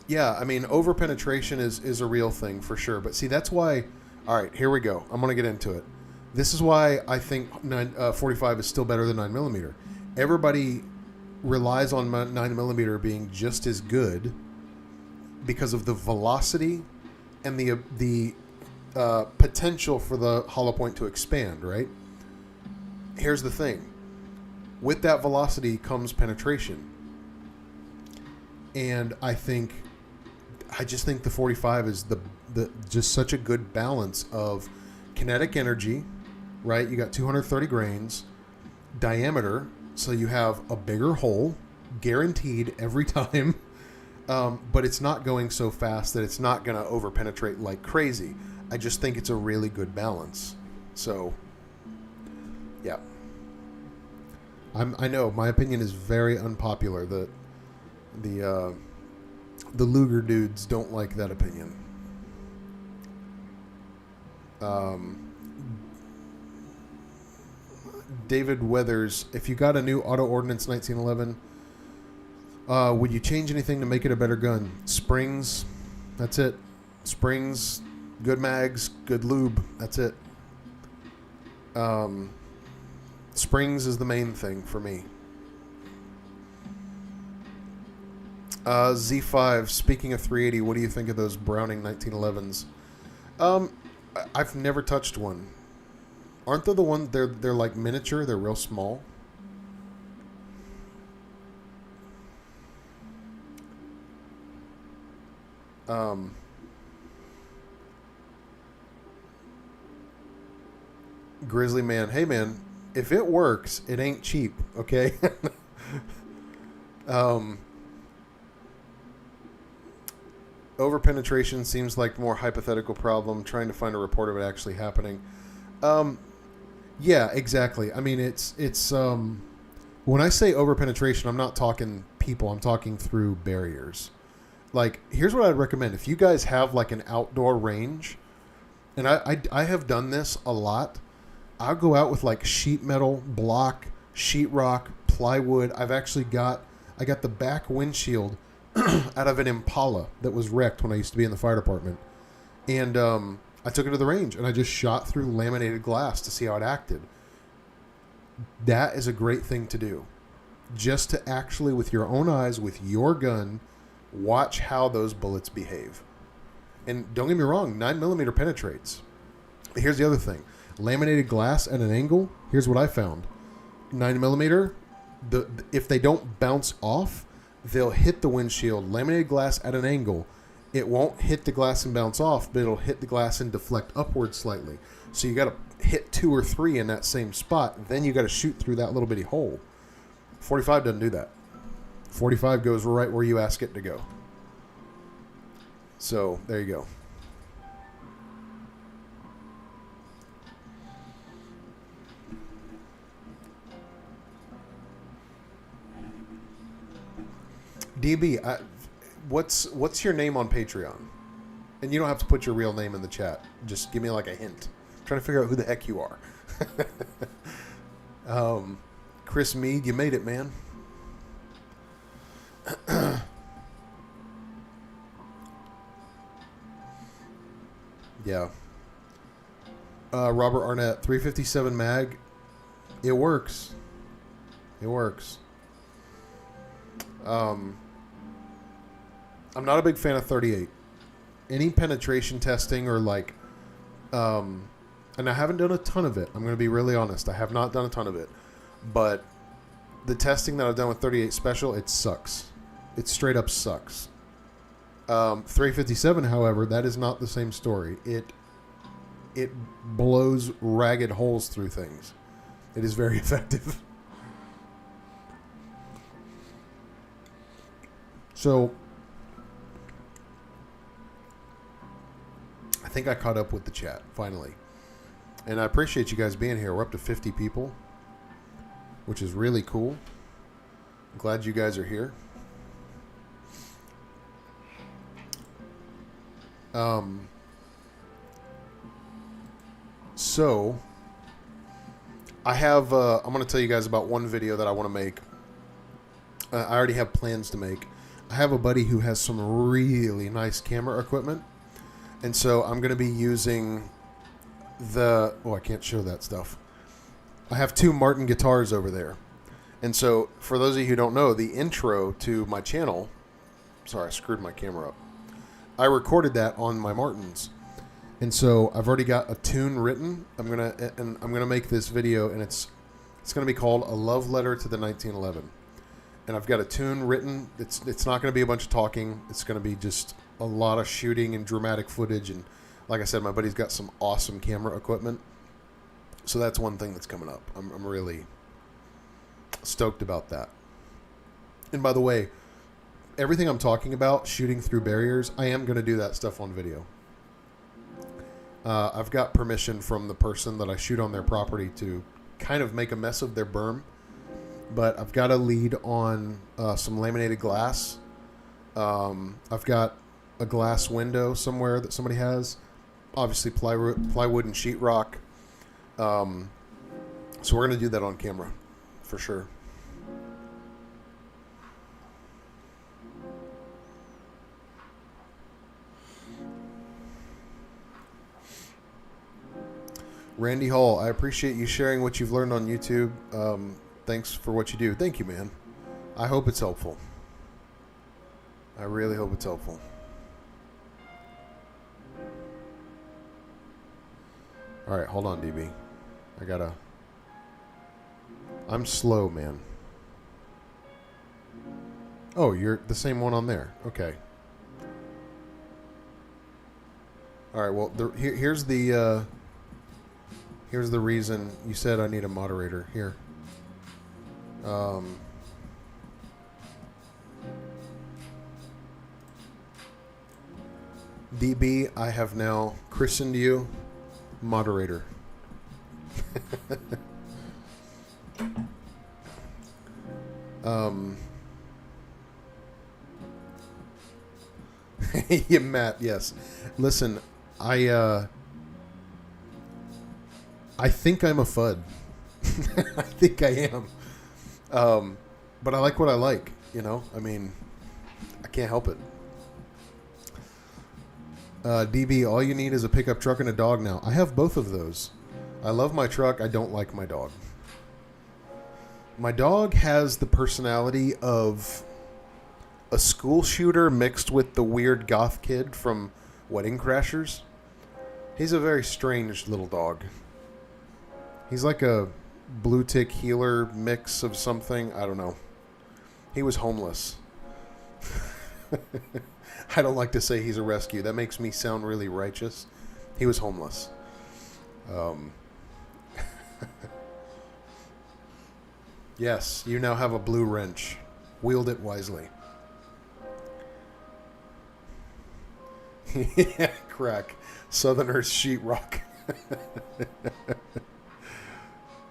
Yeah, I mean, over-penetration is a real thing for sure. But see, that's why... All right, here we go. I'm going to get into it. This is why I think 45 is still better than 9mm. Everybody relies on 9mm being just as good because of the velocity and the potential for the hollow point to expand, right? Here's the thing. With that velocity comes penetration. And I just think the 45 is the just such a good balance of kinetic energy, right? You got 230 grains, diameter, so you have a bigger hole, guaranteed every time, but it's not going so fast that it's not going to over-penetrate like crazy. I just think it's a really good balance. So, yeah. I know, my opinion is very unpopular. The Luger dudes don't like that opinion. David Weathers, if you got a new Auto Ordnance 1911, would you change anything to make it a better gun? Springs, that's it. Springs, good mags, good lube, that's it. Springs is the main thing for me. Z5, speaking of 380, what do you think of those Browning 1911s? I've never touched one. Aren't they the ones, they're like miniature, they're real small? Grizzly Man, hey man, if it works, it ain't cheap, okay? Over-penetration seems like more hypothetical problem, trying to find a report of it actually happening. Yeah, exactly. I mean, it's when I say over-penetration, I'm not talking people, I'm talking through barriers. Like, here's what I'd recommend. If you guys have like an outdoor range, and I have done this a lot, I'll go out with like sheet metal, block, sheetrock, plywood. I got the back windshield out of an Impala that was wrecked when I used to be in the fire department. And I took it to the range, and I just shot through laminated glass to see how it acted. That is a great thing to do. Just to actually, with your own eyes, with your gun, watch how those bullets behave. And don't get me wrong, 9mm penetrates. But here's the other thing. Laminated glass at an angle, here's what I found. 9mm, if they don't bounce off, they'll hit the windshield. Laminated glass at an angle, it won't hit the glass and bounce off, but it'll hit the glass and deflect upward slightly. So you got to hit 2 or 3 in that same spot. Then you got to shoot through that little bitty hole. 45 doesn't do that. 45 goes right where you ask it to go. So there you go. DB, what's your name on Patreon? And you don't have to put your real name in the chat. Just give me like a hint. I'm trying to figure out who the heck you are. Chris Mead, you made it, man. Yeah. Robert Arnett, 357 mag. It works. It works. I'm not a big fan of 38. Any penetration testing or like, and I haven't done a ton of it. I'm going to be really honest. I have not done a ton of it, but the testing that I've done with 38 Special, it sucks. It straight up sucks. 357, however, that is not the same story. It blows ragged holes through things. It is very effective. So, I think I caught up with the chat, finally. And I appreciate you guys being here. We're up to 50 people, which is really cool. I'm glad you guys are here. So, I have, I'm going to tell you guys about one video that I want to make. I already have plans to make. I have a buddy who has some really nice camera equipment. And so I'm going to be using the... Oh, I can't show that stuff. I have 2 Martin guitars over there. And so, for those of you who don't know, the intro to my channel... Sorry, I screwed my camera up. I recorded that on my Martins. And so, I've already got a tune written. I'm gonna make this video, and it's going to be called A Love Letter to the 1911. And I've got a tune written. It's not going to be a bunch of talking. It's going to be just a lot of shooting and dramatic footage. And like I said, my buddy's got some awesome camera equipment. So that's one thing that's coming up. I'm really stoked about that. And by the way, everything I'm talking about, shooting through barriers, I am going to do that stuff on video. I've got permission from the person that I shoot on their property to kind of make a mess of their berm. But I've got a lead on some laminated glass. I've got a glass window somewhere that somebody has. Obviously plywood and sheetrock. So we're going to do that on camera for sure. Randy Hall, I appreciate you sharing what you've learned on YouTube. Thanks for what you do. Thank you, man. I hope it's helpful. I really hope it's helpful. All right, hold on, DB. I'm slow, man. Oh, you're the same one on there. Okay. All right, well, here's the reason you said I need a moderator. Here. DB, I have now christened you moderator. Yeah, Matt, yes. Listen, I think I'm a FUD. I think I am. But I like what I like, you know? I mean, I can't help it. DB, all you need is a pickup truck and a dog now. I have both of those. I love my truck. I don't like my dog. My dog has the personality of a school shooter mixed with the weird goth kid from Wedding Crashers. He's a very strange little dog. He's like a blue tick healer mix of something. I don't know. He was homeless. I don't like to say he's a rescue. That makes me sound really righteous. He was homeless. Yes, you now have a blue wrench. Wield it wisely. Yeah, crack. Southerners sheetrock.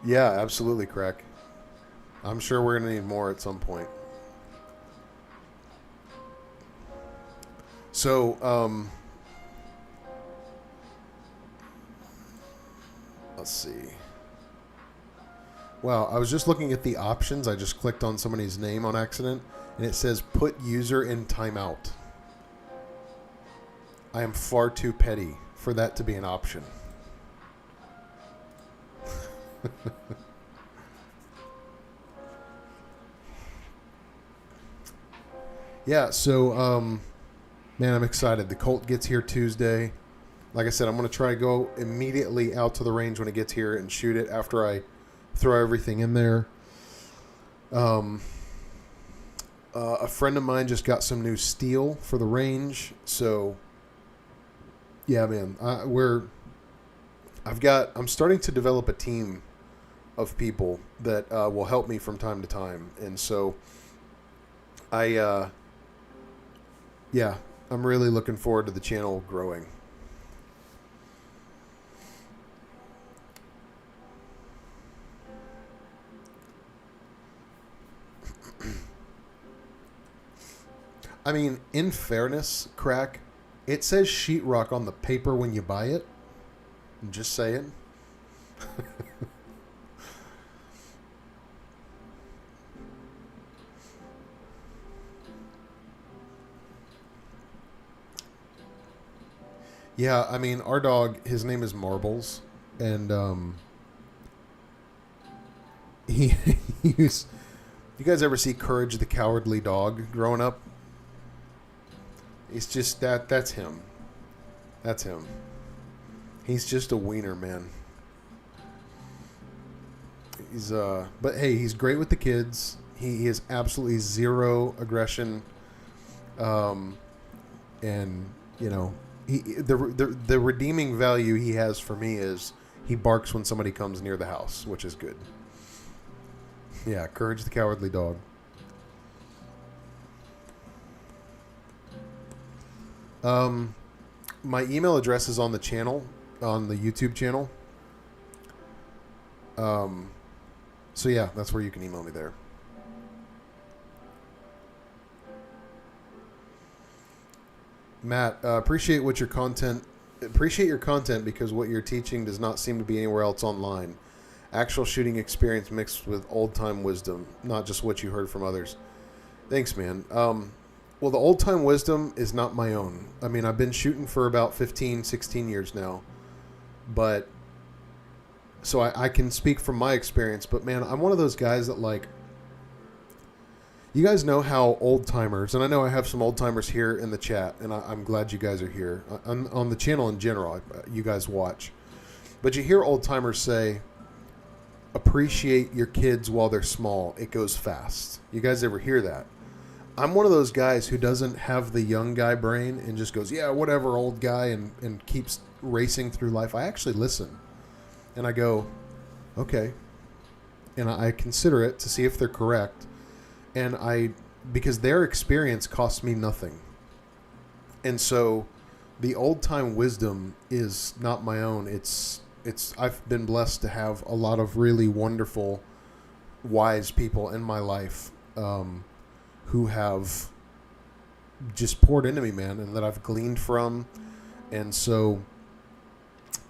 Yeah, absolutely, crack. I'm sure we're going to need more at some point. So, let's see. Wow, I was just looking at the options. I just clicked on somebody's name on accident, and it says put user in timeout. I am far too petty for that to be an option. Yeah, so, man, I'm excited. The Colt gets here Tuesday. Like I said, I'm going to try to go immediately out to the range when it gets here and shoot it after I throw everything in there. A friend of mine just got some new steel for the range, so yeah, man, I'm starting to develop a team of people that will help me from time to time, and so yeah, I'm really looking forward to the channel growing. I mean, in fairness, Crack, it says sheetrock on the paper when you buy it. I'm just saying. Yeah, I mean, our dog, his name is Marbles, and he he's. You guys ever see Courage the Cowardly Dog growing up? It's just that's him. That's him. He's just a wiener, man. But hey, he's great with the kids. He has absolutely zero aggression. And you know, the redeeming value he has for me is he barks when somebody comes near the house, which is good. Yeah, Courage the Cowardly Dog. My email address is on the channel, on the YouTube channel. So yeah, that's where you can email me there. Matt, appreciate your content because what you're teaching does not seem to be anywhere else online. Actual shooting experience mixed with old-time wisdom, not just what you heard from others. Thanks, man. Well, the old-time wisdom is not my own. I mean, I've been shooting for about 15, 16 years now. But, so I can speak from my experience. But, man, I'm one of those guys that, like, you guys know how old-timers, and I know I have some old-timers here in the chat, and I'm glad you guys are here. On the channel in general, you guys watch. But you hear old-timers say, appreciate your kids while they're small. It goes fast. You guys ever hear that? I'm one of those guys who doesn't have the young guy brain and just goes, yeah, whatever, old guy, and keeps racing through life. I actually listen. And I go, okay. And I consider it to see if they're correct. And because their experience costs me nothing. And so the old-time wisdom is not my own. I've been blessed to have a lot of really wonderful, wise people in my life, who have just poured into me, man, and that I've gleaned from. And so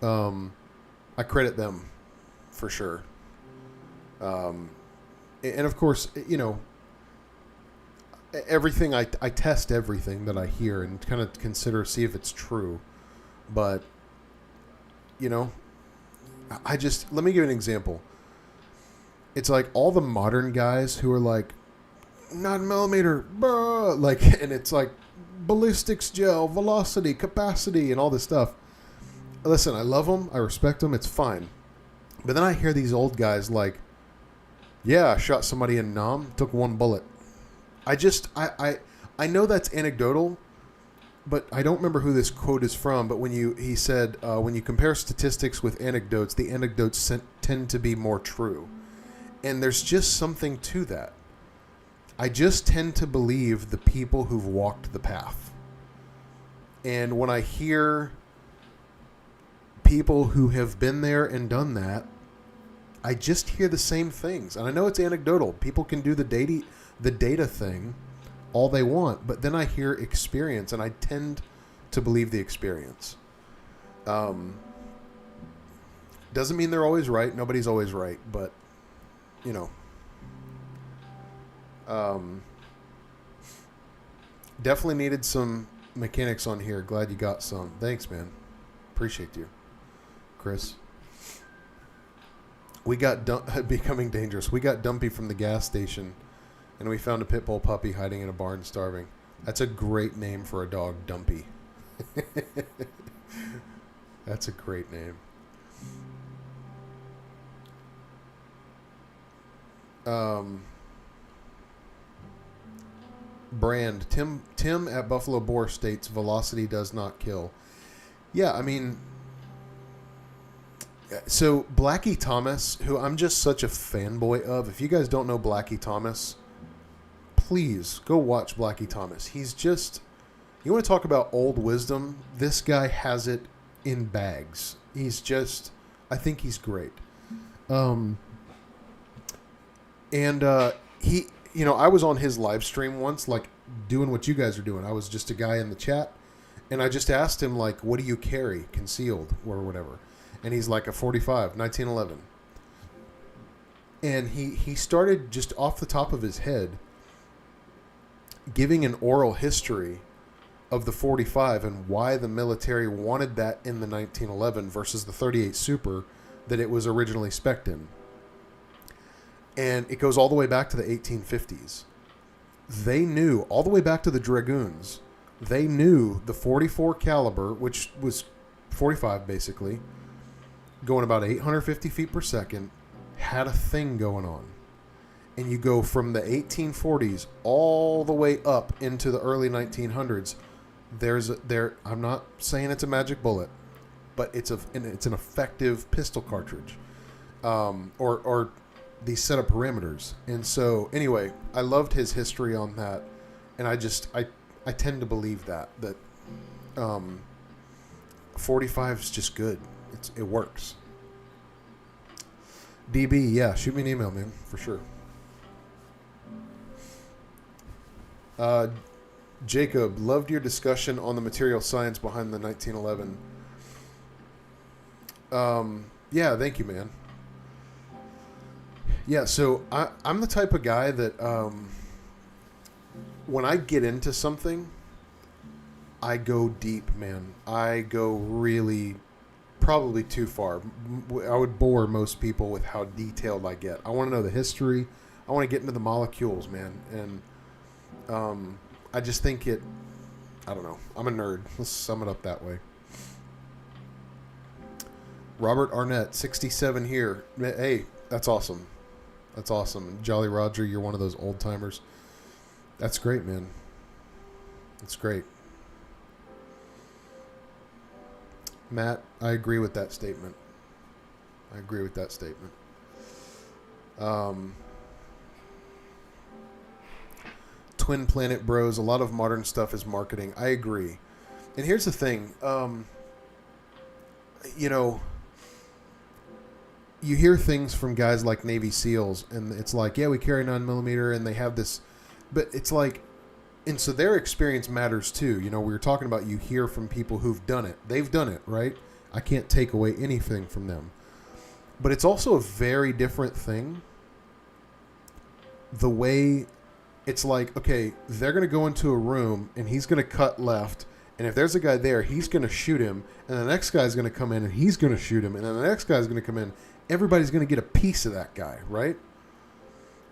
I credit them for sure. And of course, you know, everything I test everything that I hear and kind of see if it's true. But, you know, let me give you an example. It's like all the modern guys who are like, 9mm, like, and it's like ballistics gel, velocity, capacity, and all this stuff. Listen, I love them, I respect them, it's fine. But then I hear these old guys like, yeah, I shot somebody in Nam, took one bullet. I know that's anecdotal, but I don't remember who this quote is from. But he said, when you compare statistics with anecdotes, the anecdotes tend to be more true. And there's just something to that. I just tend to believe the people who've walked the path. And when I hear people who have been there and done that, I just hear the same things. And I know it's anecdotal. People can do the data thing all they want, but then I hear experience, and I tend to believe the experience. Doesn't mean they're always right. Nobody's always right, but you know, definitely needed some mechanics on here. Glad you got some. Thanks, man. Appreciate you, Chris. We got becoming dangerous. We got Dumpy from the gas station, and we found a pit bull puppy hiding in a barn starving. That's a great name for a dog, Dumpy. That's a great name. Brand Tim at Buffalo Boar states velocity does not kill. Yeah, I mean, so Blackie Thomas, who I'm just such a fanboy of. If you guys don't know Blackie Thomas, please go watch Blackie Thomas. He's just, you want to talk about old wisdom? This guy has it in bags. He's just, I think he's great. He, you know, I was on his live stream once, like doing what you guys are doing. I was just a guy in the chat, and I just asked him, like, what do you carry concealed or whatever? And he's like, a 45, 1911. And he started just off the top of his head giving an oral history of the 45 and why the military wanted that in the 1911 versus the 38 Super that it was originally spec'd in. And it goes all the way back to the 1850s. They knew, all the way back to the Dragoons, they knew the 44 caliber, which was 45 basically, going about 850 feet per second, had a thing going on. And you go from the 1840s all the way up into the early 1900s. I'm not saying it's a magic bullet, but it's an effective pistol cartridge, or these set of parameters. And so anyway, I loved his history on that, and I tend to believe that 45 is just good. It works. DB, yeah, shoot me an email, man, for sure. Jacob, loved your discussion on the material science behind the 1911. Yeah, thank you, man. Yeah, so I'm the type of guy that when I get into something, I go deep, man. I go really, probably too far. I would bore most people with how detailed I get. I want to know the history. I want to get into the molecules, man. And I just think I don't know. I'm a nerd. Let's sum it up that way. Robert Arnett, 67 here. Hey, that's awesome. That's awesome. Jolly Roger, you're one of those old timers. That's great, man. That's great. Matt, I agree with that statement. Twin Planet Bros, a lot of modern stuff is marketing. I agree. And here's the thing. You know, you hear things from guys like Navy SEALs, and it's like, yeah, we carry 9mm, and they have this, but it's like, and so their experience matters too. You know, we were talking about, you hear from people who've done it. They've done it, right? I can't take away anything from them. But it's also a very different thing. The way it's like, okay, they're going to go into a room, and he's going to cut left, and if there's a guy there, he's going to shoot him, and the next guy's going to come in, and he's going to shoot him, and then the next guy's going to come in. Everybody's going to get a piece of that guy, right?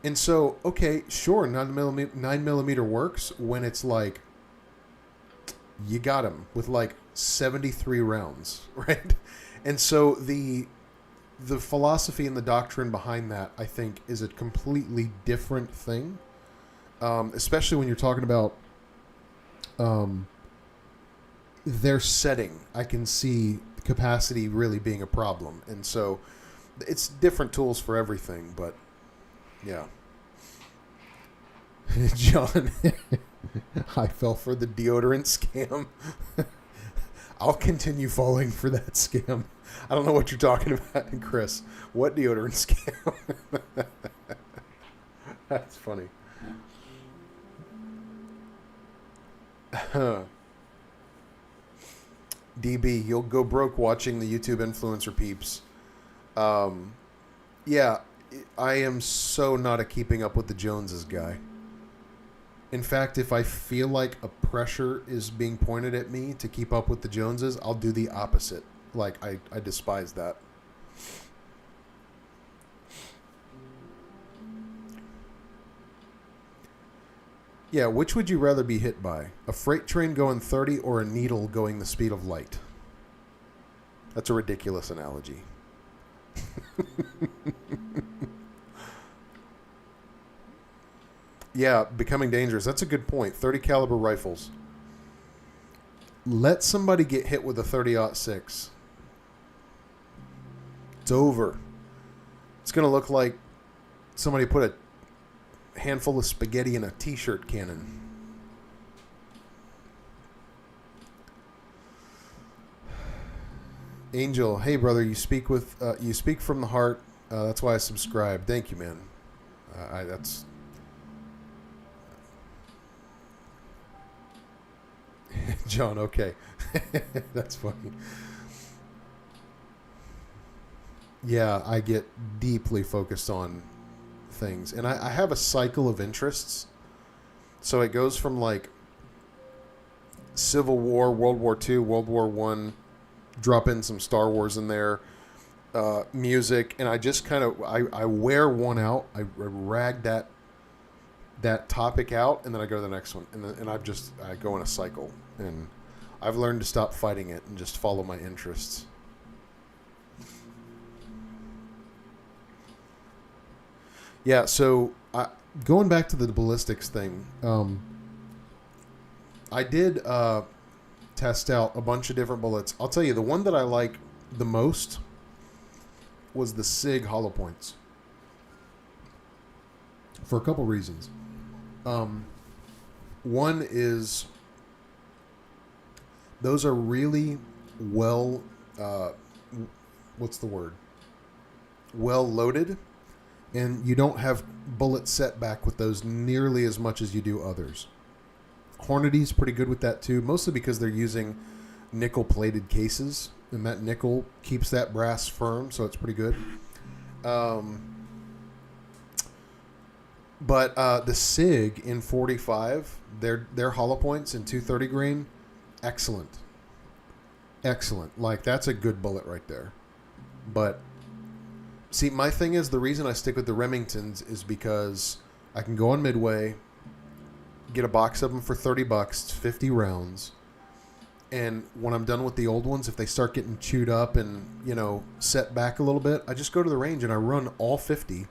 And so, okay, sure, 9mm works when it's like, you got him with like 73 rounds, right? And so the philosophy and the doctrine behind that, I think, is a completely different thing, especially when you're talking about their setting. I can see capacity really being a problem. And so it's different tools for everything, but yeah. John, I fell for the deodorant scam. I'll continue falling for that scam. I don't know what you're talking about, Chris. What deodorant scam? That's funny. DB, you'll go broke watching the YouTube influencer peeps. Yeah, I am so not a keeping up with the Joneses guy. In fact, if I feel like a pressure is being pointed at me to keep up with the Joneses, I'll do the opposite. Like, I despise that. Yeah, which would you rather be hit by? A freight train going 30 or a needle going the speed of light? That's a ridiculous analogy. Yeah, becoming dangerous. That's a good point. 30 caliber rifles. Let somebody get hit with a 30-06. It's over. It's going to look like somebody put a handful of spaghetti in a t-shirt cannon. Angel, hey brother, you speak from the heart. That's why I subscribe. Thank you, man. That's John. Okay, that's funny. Yeah, I get deeply focused on things, and I have a cycle of interests. So it goes from like Civil War, World War II, World War One. Drop in some Star Wars in there, music, and I just kind of I wear one out. I rag that topic out, and then I go to the next one, and I go in a cycle, and I've learned to stop fighting it and just follow my interests. Yeah, so going back to the ballistics thing, I did test out a bunch of different bullets. I'll tell you, the one that I like the most was the SIG hollow points for a couple reasons. One is those are really well, what's the word? Well loaded, and you don't have bullet setback with those nearly as much as you do others. Hornady's pretty good with that too, mostly because they're using nickel-plated cases, and that nickel keeps that brass firm, so it's pretty good. But the SIG in 45, their hollow points in 230 grain, excellent. Like, that's a good bullet right there. But see, my thing is, the reason I stick with the Remingtons is because I can go on Midway, get a box of them for $30, 50 rounds, and when I'm done with the old ones, if they start getting chewed up and, set back a little bit, I just go to the range and I run all 50,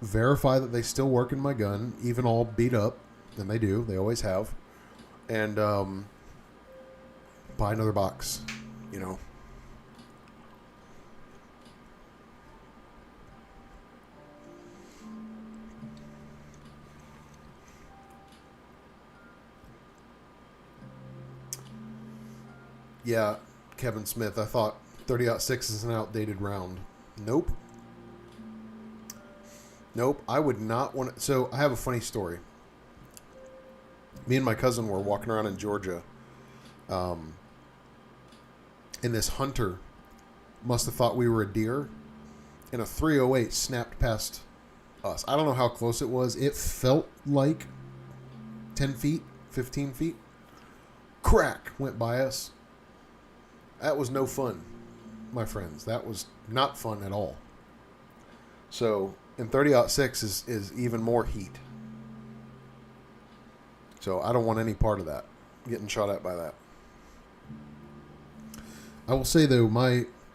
verify that they still work in my gun, even all beat up, and they do, they always have, and buy another box, Yeah, Kevin Smith, I thought 30-06 is an outdated round. Nope, I would not want to. So I have a funny story. Me and my cousin were walking around in Georgia, and this hunter must have thought we were a deer, and a 308 snapped past us. I don't know how close it was. It felt like 10 feet, 15 feet. Crack went by us. That was no fun, my friends. That was not fun at all. So, and 30-06 is even more heat. So, I don't want any part of that, getting shot at by that. I will say, though,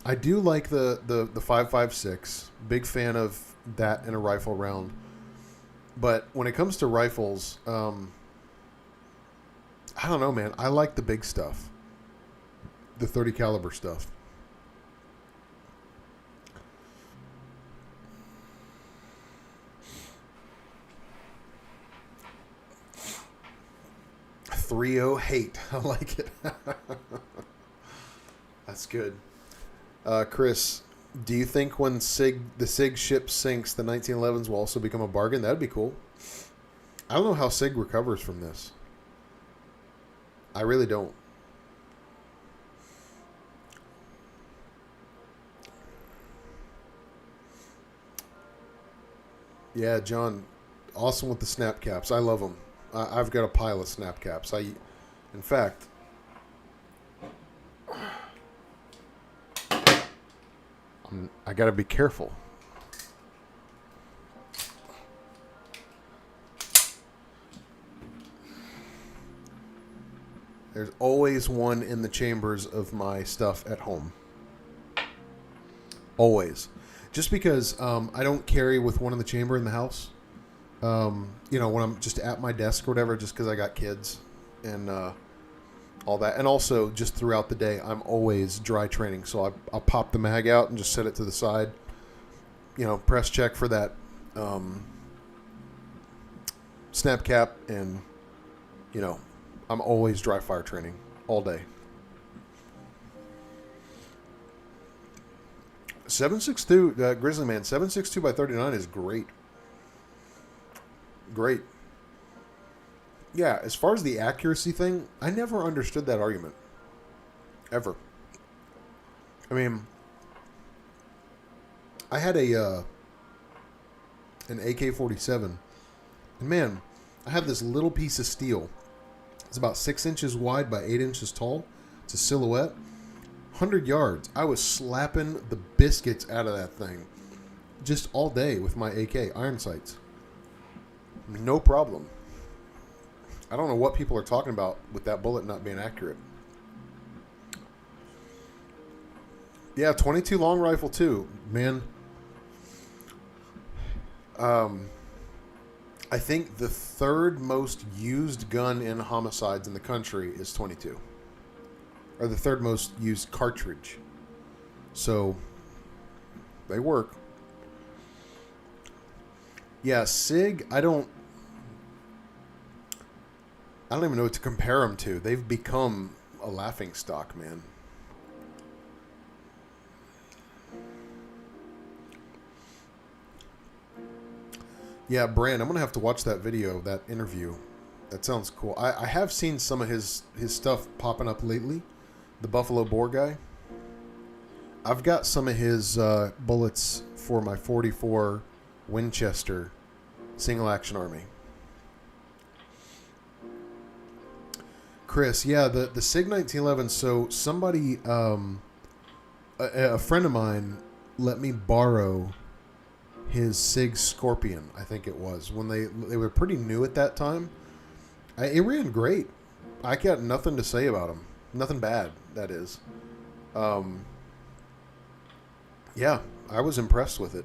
I do like the 5.56. Big fan of that in a rifle round. But when it comes to rifles, I don't know, man. I like the big stuff. The 30 caliber stuff. .308. I like it. That's good. Chris, do you think when the SIG ship sinks, the 1911s will also become a bargain? That'd be cool. I don't know how SIG recovers from this. I really don't. Yeah, John, awesome with the snap caps. I love them. I've got a pile of snap caps. In fact, I got to be careful. There's always one in the chambers of my stuff at home. Always. Just because I don't carry with one in the chamber in the house. You know, when I'm just at my desk or whatever, just because I got kids and all that. And also, just throughout the day, I'm always dry training. So I'll pop the mag out and just set it to the side. You know, press check for that snap cap. And, you know, I'm always dry fire training all day. 7.62, Grizzly Man, 7.62 by 39 is great. Great. Yeah, as far as the accuracy thing, I never understood that argument. Ever. I mean, I had an AK-47, and man, I have this little piece of steel. It's about 6 inches wide by 8 inches tall. It's a silhouette. 100 yards. I was slapping the biscuits out of that thing just all day with my AK iron sights. No problem. I don't know what people are talking about with that bullet not being accurate. Yeah, 22 long rifle too, man. I think the third most used gun in homicides in the country is 22. Or the third most used cartridge. So, they work. Yeah, SIG, I don't even know what to compare them to. They've become a laughing stock, man. Yeah, Brand, I'm going to have to watch that video, that interview. That sounds cool. I have seen some of his stuff popping up lately. The Buffalo Boar guy. I've got some of his bullets for my 44 Winchester single action army. Chris, yeah, the SIG 1911. So somebody, a friend of mine, let me borrow his SIG Scorpion. I think it was when they were pretty new at that time. It ran great. I got nothing to say about him. Nothing bad, that is. Yeah, I was impressed with it.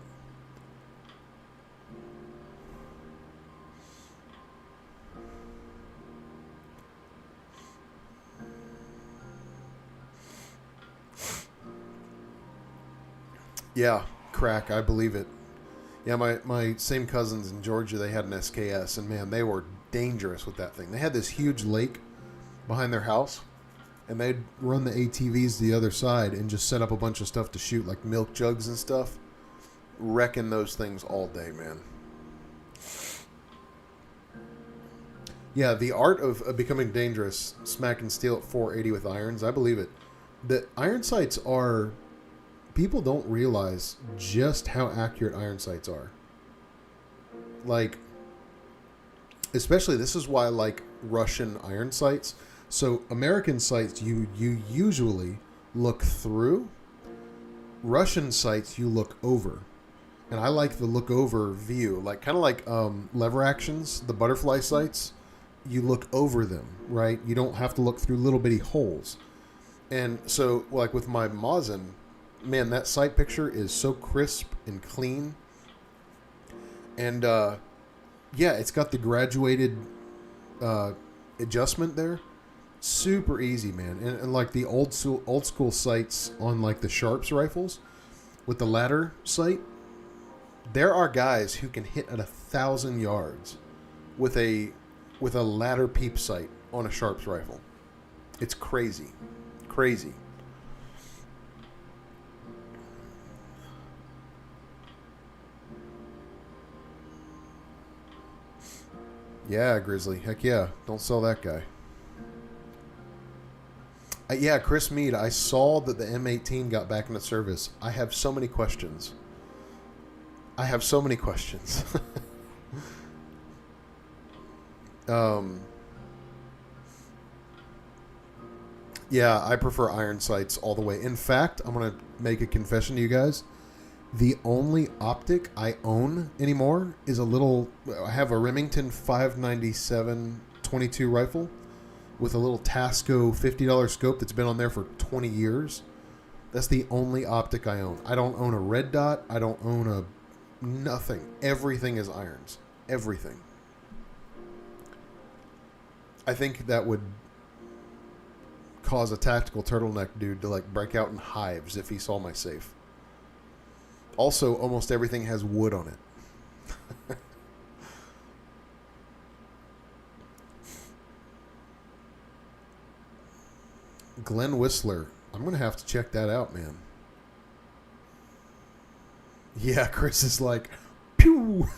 Yeah, crack, I believe it. Yeah, my same cousins in Georgia, they had an SKS, and man, they were dangerous with that thing. They had this huge lake behind their house, and they'd run the ATVs to the other side and just set up a bunch of stuff to shoot, like milk jugs and stuff. Wrecking those things all day, man. Yeah, the art of becoming dangerous, smacking steel at 480 with irons, I believe it. The iron sights are... People don't realize just how accurate iron sights are. Like, especially, this is why I like Russian iron sights. So American sights, you usually look through. Russian sights, you look over. And I like the look over view, like kind of like lever actions, the butterfly sights. You look over them, right? You don't have to look through little bitty holes. And so, like with my Mosin, man, that sight picture is so crisp and clean. And yeah, it's got the graduated adjustment there. Super easy, man. And like the old school sights on like the Sharps rifles with the ladder sight, there are guys who can hit at 1,000 yards with a ladder peep sight on a Sharps rifle. It's crazy. Crazy. Yeah, Grizzly. Heck yeah. Don't sell that guy. Yeah, Chris Mead, I saw that the M18 got back into service. I have so many questions. I have so many questions. Yeah, I prefer iron sights all the way. In fact, I'm going to make a confession to you guys. The only optic I own anymore is I have a Remington 597 22 rifle with a little Tasco $50 scope that's been on there for 20 years. That's the only optic I own. I don't own a red dot. I don't own nothing. Everything is irons. Everything. I think that would cause a tactical turtleneck dude to like break out in hives if he saw my safe. Also, almost everything has wood on it. Glenn Whistler. I'm going to have to check that out, man. Yeah, Chris is like, pew!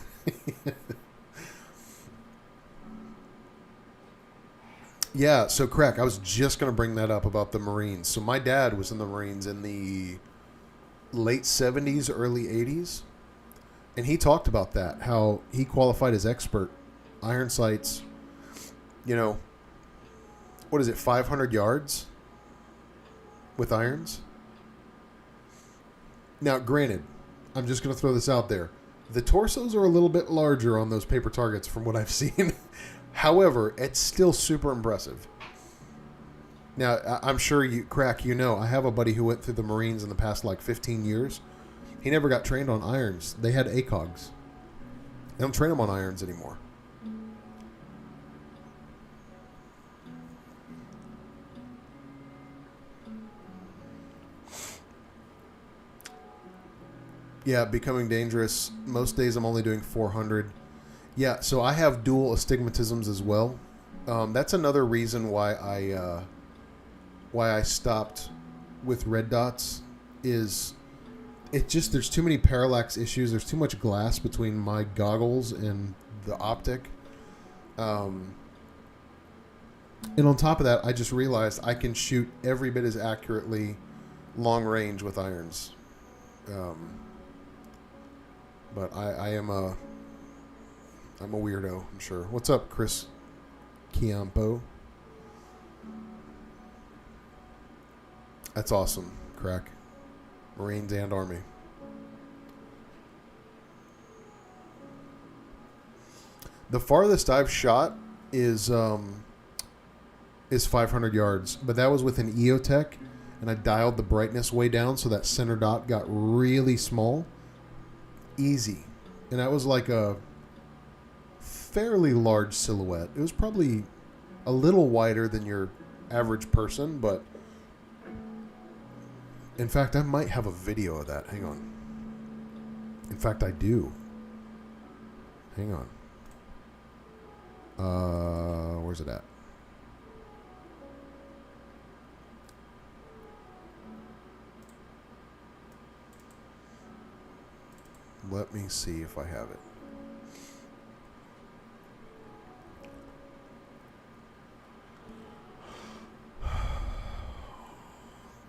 Yeah, so Crack, I was just going to bring that up about the Marines. So my dad was in the Marines in the late 70s, early 80s. And he talked about that, how he qualified as expert. Iron sights, what is it, 500 yards with irons? Now, granted, I'm just going to throw this out there. The torsos are a little bit larger on those paper targets from what I've seen. However, it's still super impressive. Now, I'm sure Crack, I have a buddy who went through the Marines in the past, 15 years. He never got trained on irons. They had ACOGs. They don't train them on irons anymore. Yeah, becoming dangerous. Most days I'm only doing 400. Yeah, so I have dual astigmatisms as well. That's another reason why I stopped with red dots. Is there's too many parallax issues. There's too much glass between my goggles and the optic. And on top of that, I just realized I can shoot every bit as accurately long range with irons. But I'm a weirdo, I'm sure. What's up, Chris Chiampo? That's awesome, Crack. Marines and Army. The farthest I've shot is 500 yards, but that was with an EOTech, and I dialed the brightness way down so that center dot got really small. Easy. And that was like a fairly large silhouette. It was probably a little wider than your average person, but in fact, I might have a video of that. Hang on. In fact, I do. Hang on. Where's it at? Let me see if I have it.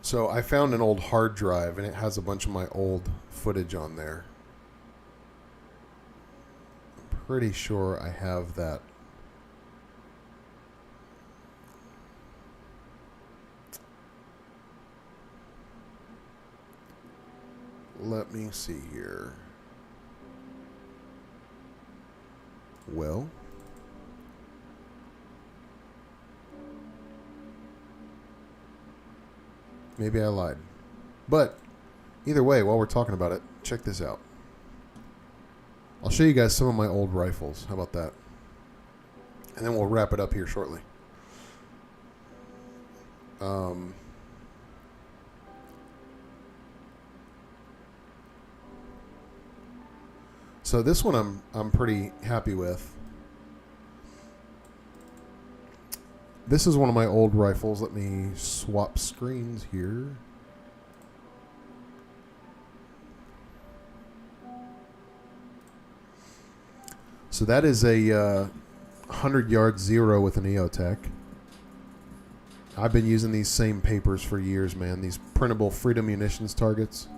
So I found an old hard drive, and it has a bunch of my old footage on there. I'm pretty sure I have that. Let me see here. Well, maybe I lied. But either way, while we're talking about it, check this out. I'll show you guys some of my old rifles. How about that? And then we'll wrap it up here shortly. So this one I'm pretty happy with. This is one of my old rifles. Let me swap screens here. So that is a 100-yard zero with an EOTech. I've been using these same papers for years, man. These printable Freedom Munitions targets.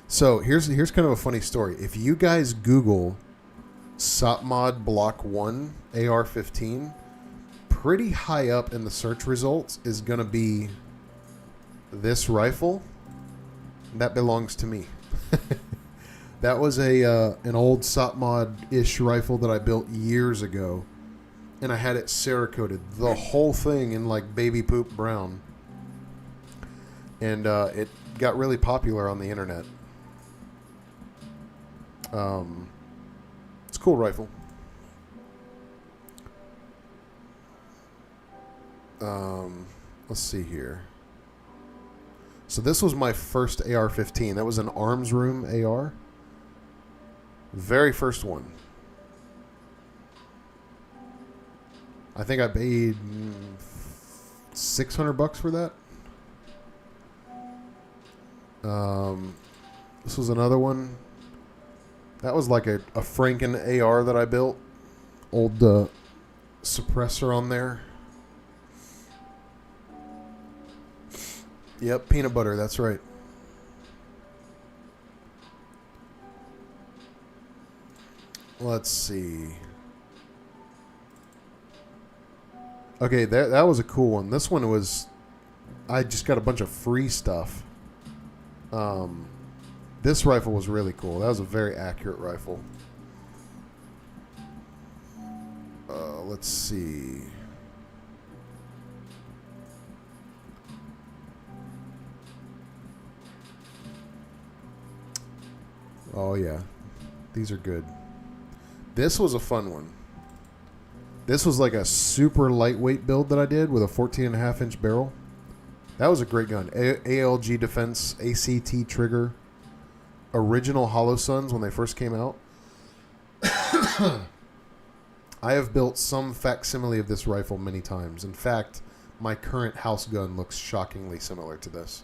So here's kind of a funny story. If you guys Google SOPMOD Block 1 AR-15, pretty high up in the search results is going to be this rifle. That belongs to me. That was an old SOPMOD-ish rifle that I built years ago, and I had it Cerakoted, the whole thing in like baby poop brown, and it got really popular on the internet. It's a cool rifle. Let's see here. So this was my first AR-15. That was an Arms Room AR. Very first one. I think I paid $600 for that. This was another one. That was like a Franken AR that I built. Old suppressor on there. Yep, peanut butter, that's right. Let's see. Okay, that was a cool one. This one was... I just got a bunch of free stuff. This rifle was really cool. That was a very accurate rifle. Let's see. Oh, yeah. These are good. This was a fun one. This was like a super lightweight build that I did with a 14.5-inch barrel. That was a great gun. ALG Defense, ACT trigger. Original Hollow Suns when they first came out. I have built some facsimile of this rifle many times. In fact, my current house gun looks shockingly similar to this.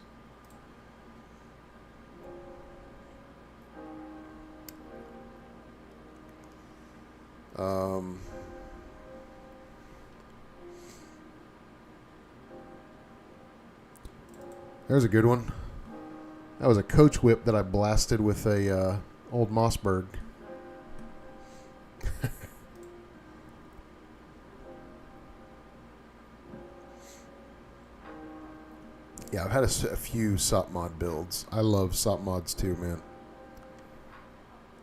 There's a good one. That was a coach whip that I blasted with a old Mossberg. Yeah, I've had a few SOPMOD builds. I love SOPMODs too, man.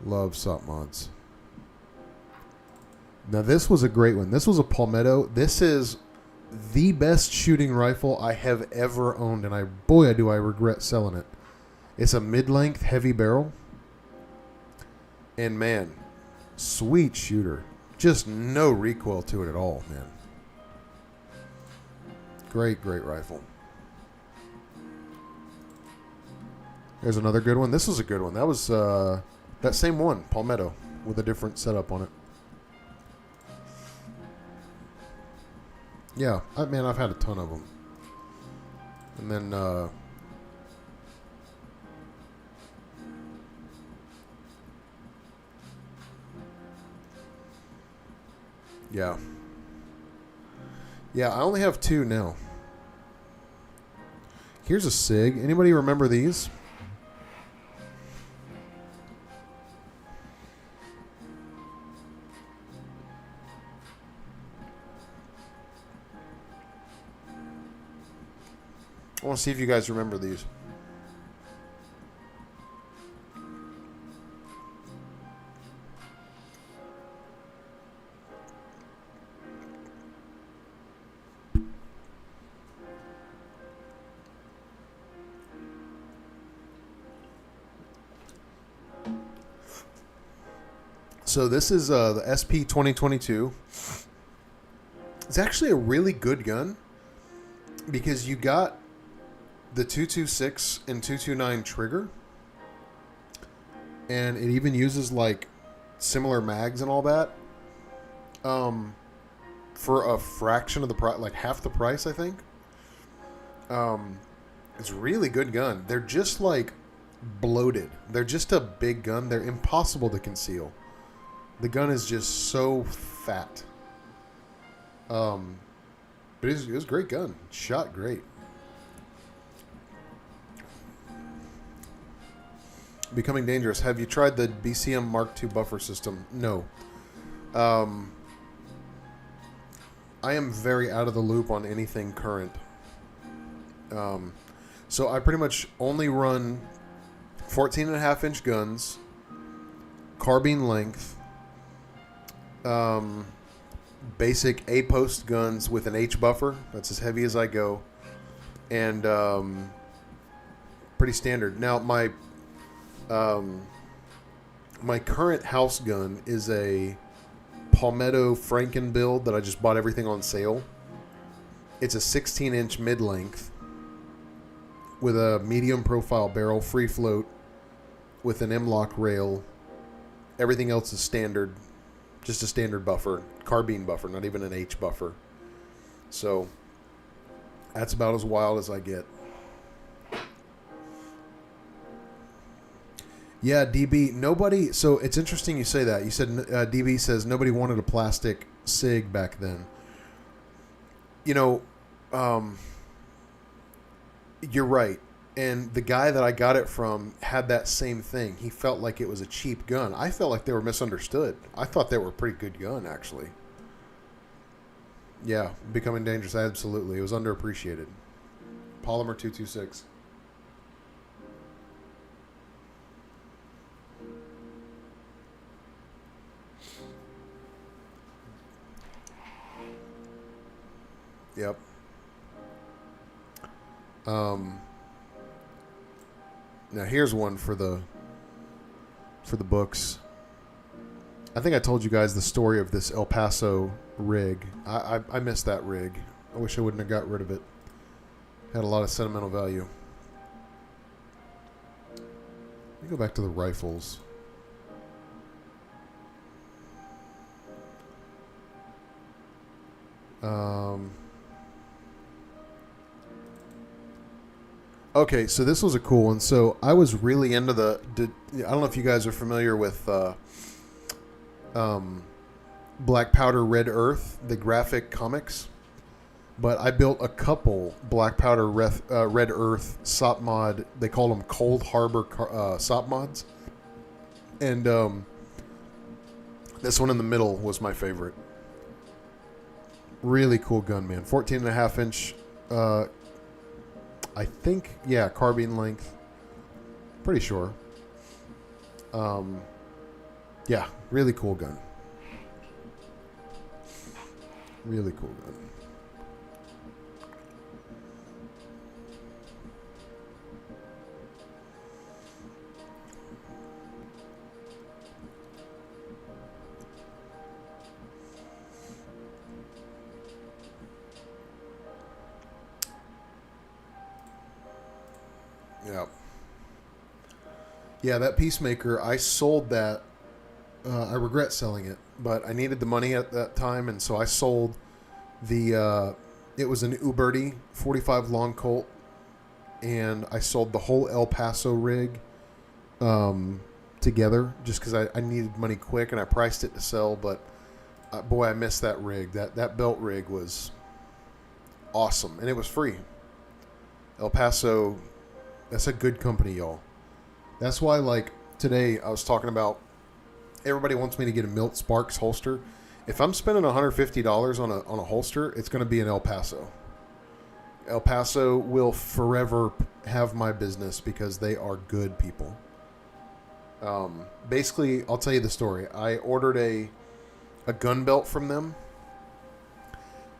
Love SOPMODs. Now this was a great one. This was a Palmetto. This is the best shooting rifle I have ever owned, and boy, do I regret selling it. It's a mid-length heavy barrel, and man, sweet shooter. Just no recoil to it at all, man. Great, great rifle. There's another good one. This was a good one. That was that same one, Palmetto, with a different setup on it. Yeah, man, I've had a ton of them. And then, yeah. Yeah, I only have 2 now. Here's a SIG. Anybody remember these? I want to see if you guys remember these. So this is the SP 2022. It's actually a really good gun because you got the 226 and 229 trigger, and it even uses like similar mags and all that for a fraction of the price, like half the price, I think. It's a really good gun. They're just like bloated. They're just a big gun. They're impossible to conceal. The gun is just so fat. But it was a great gun. Shot great. Becoming dangerous. Have you tried the BCM Mark II buffer system? No. I am very out of the loop on anything current. So I pretty much only run 14.5-inch guns, carbine length, basic A-post guns with an H buffer. That's as heavy as I go. And pretty standard. Now, my current house gun is a Palmetto Franken build that I just bought everything on sale. It's a 16-inch mid-length with a medium profile barrel, free float, with an M-lock rail. Everything else is standard, just a standard buffer, carbine buffer, not even an H buffer. So that's about as wild as I get. Yeah, DB, nobody, so it's interesting you say that. You said, DB says nobody wanted a plastic SIG back then. You know, you're right. And the guy that I got it from had that same thing. He felt like it was a cheap gun. I felt like they were misunderstood. I thought they were a pretty good gun, actually. Yeah, Becoming Dangerous, absolutely. It was underappreciated. Polymer 226. Yep. Now here's one for the books. I think I told you guys the story of this El Paso rig. I missed that rig. I wish I wouldn't have got rid of it. Had a lot of sentimental value. Let me go back to the rifles. Okay, so this was a cool one. So I was really into I don't know if you guys are familiar with Black Powder Red Earth, the graphic comics. But I built a couple Black Powder Red Earth SOP mod. They call them Cold Harbor SOP mods. And this one in the middle was my favorite. Really cool gun, man. 14.5-inch, I think, yeah, carbine length. Pretty sure. Yeah, really cool gun. Really cool gun. Yeah. Yeah, that Peacemaker, I sold that. I regret selling it, but I needed the money at that time, and so I sold the, it was an Uberti 45 long Colt, and I sold the whole El Paso rig together just because I needed money quick, and I priced it to sell, but boy, I missed that rig. That belt rig was awesome, and it was free. El Paso, that's a good company, y'all. That's why, like, today I was talking about everybody wants me to get a Milt Sparks holster. If I'm spending $150 on a holster, it's going to be an El Paso. El Paso will forever have my business because they are good people. Basically, I'll tell you the story. I ordered a gun belt from them,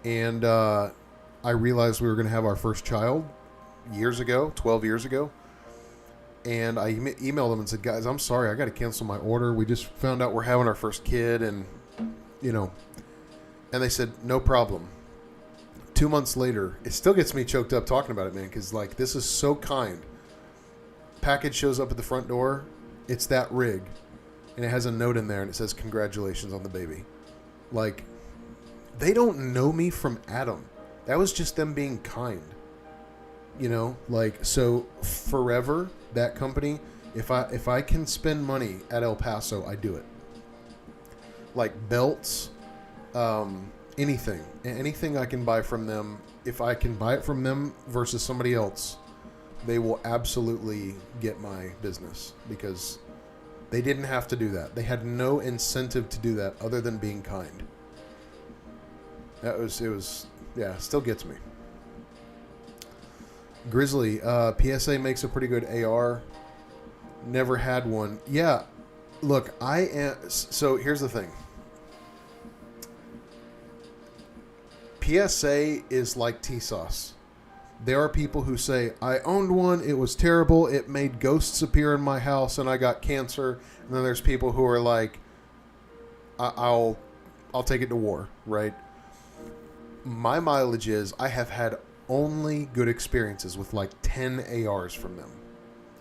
and I realized we were going to have our first child years ago, 12 years ago. And I emailed them and said, guys, I'm sorry, I got to cancel my order. We just found out we're having our first kid, and, you know. And they said, no problem. 2 months later, it still gets me choked up talking about it, man, because, like, this is so kind. Package shows up at the front door. It's that rig. And it has a note in there, and it says, congratulations on the baby. Like, they don't know me from Adam. That was just them being kind. You know, like, so forever, that company, if I can spend money at El Paso, I do it. like belts, anything I can buy from them. If I can buy it from them versus somebody else, they will absolutely get my business because they didn't have to do that. They had no incentive to do that other than being kind. Still gets me. Grizzly, PSA makes a pretty good AR. Never had one. Yeah, look, so here's the thing. PSA is like T-Sauce. There are people who say, I owned one, it was terrible, it made ghosts appear in my house, and I got cancer. And then there's people who are like, I'll take it to war, right? My mileage is, I have had only good experiences with like 10 ARs from them.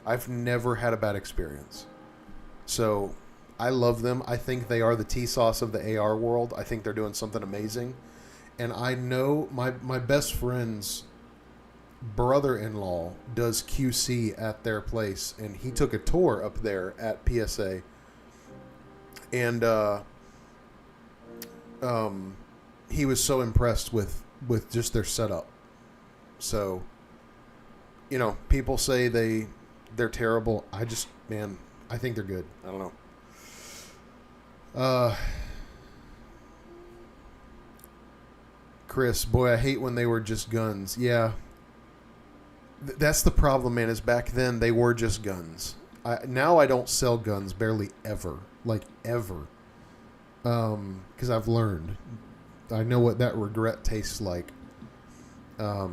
I've never had a bad experience. So, I love them. I think they are the T-Sauce of the AR world. I think they're doing something amazing. And I know my best friend's brother-in-law does QC at their place, and he took a tour up there at PSA, and he was so impressed with just their setup. So, people say they're terrible. I think they're good. I don't know. Chris, boy, I hate when they were just guns. Yeah. That's the problem, man, is back then they were just guns. Now I don't sell guns barely ever. Like, ever. Because I've learned. I know what that regret tastes like. That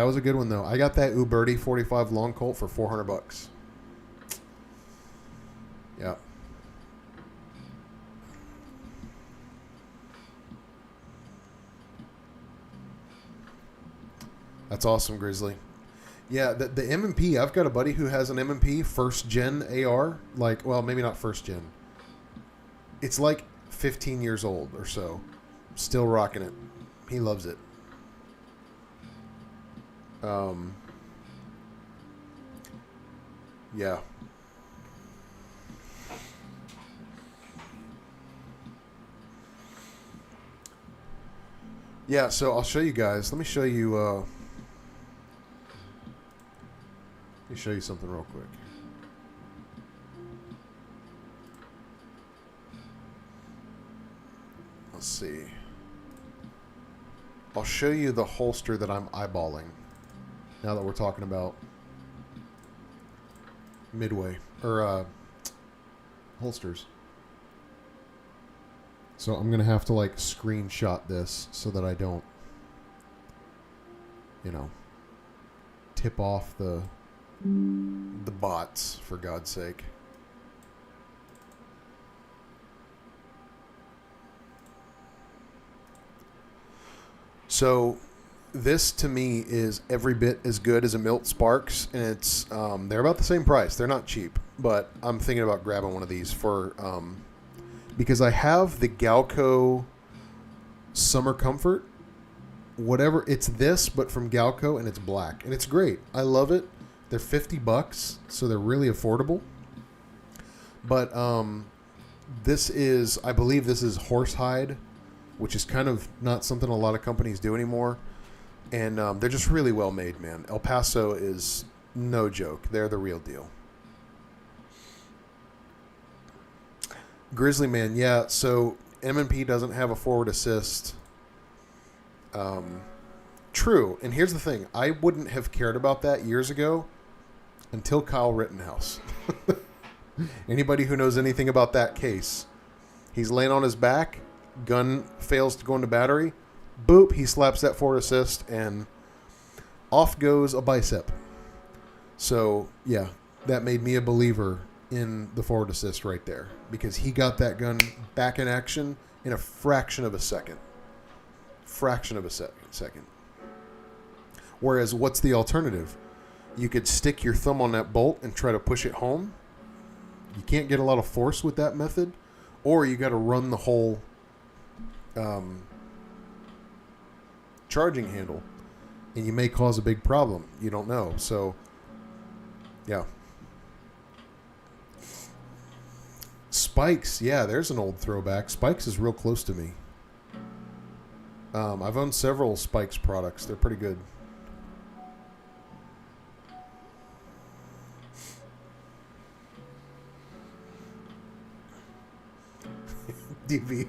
was a good one, though. I got that Uberti 45 long Colt for $400. Yeah. That's awesome, Grizzly. Yeah, the M&P, I've got a buddy who has an M&P first gen AR. Like, well, maybe not first gen. It's like 15 years old or so. Still rocking it. He loves it. Yeah. Yeah, so I'll show you guys. Let me show you something real quick. Let's see. I'll show you the holster that I'm eyeballing. Now that we're talking about Midway or holsters. So I'm gonna have to like screenshot this so that I don't, tip off the bots, for God's sake. So this to me is every bit as good as a Milt Sparks, and it's they're about the same price. They're not cheap, but I'm thinking about grabbing one of these for because I have the Galco Summer Comfort, whatever. It's this, but from Galco, and it's black, and it's great. I love it. They're $50, so they're really affordable. But I believe this is horsehide, which is kind of not something a lot of companies do anymore. And they're just really well made, man. El Paso is no joke. They're the real deal. Grizzly Man, yeah. So M&P doesn't have a forward assist. True. And here's the thing. I wouldn't have cared about that years ago until Kyle Rittenhouse. Anybody who knows anything about that case, he's laying on his back, gun fails to go into battery, boop, he slaps that forward assist, and off goes a bicep. So, yeah, that made me a believer in the forward assist right there, because he got that gun back in action in a fraction of a second. Second. Whereas, what's the alternative? You could stick your thumb on that bolt and try to push it home. You can't get a lot of force with that method. Or you got to run the whole charging handle, and you may cause a big problem. You don't know. So, yeah. Spikes, yeah, there's an old throwback. Spikes is real close to me. I've owned several Spikes products. They're pretty good. DV.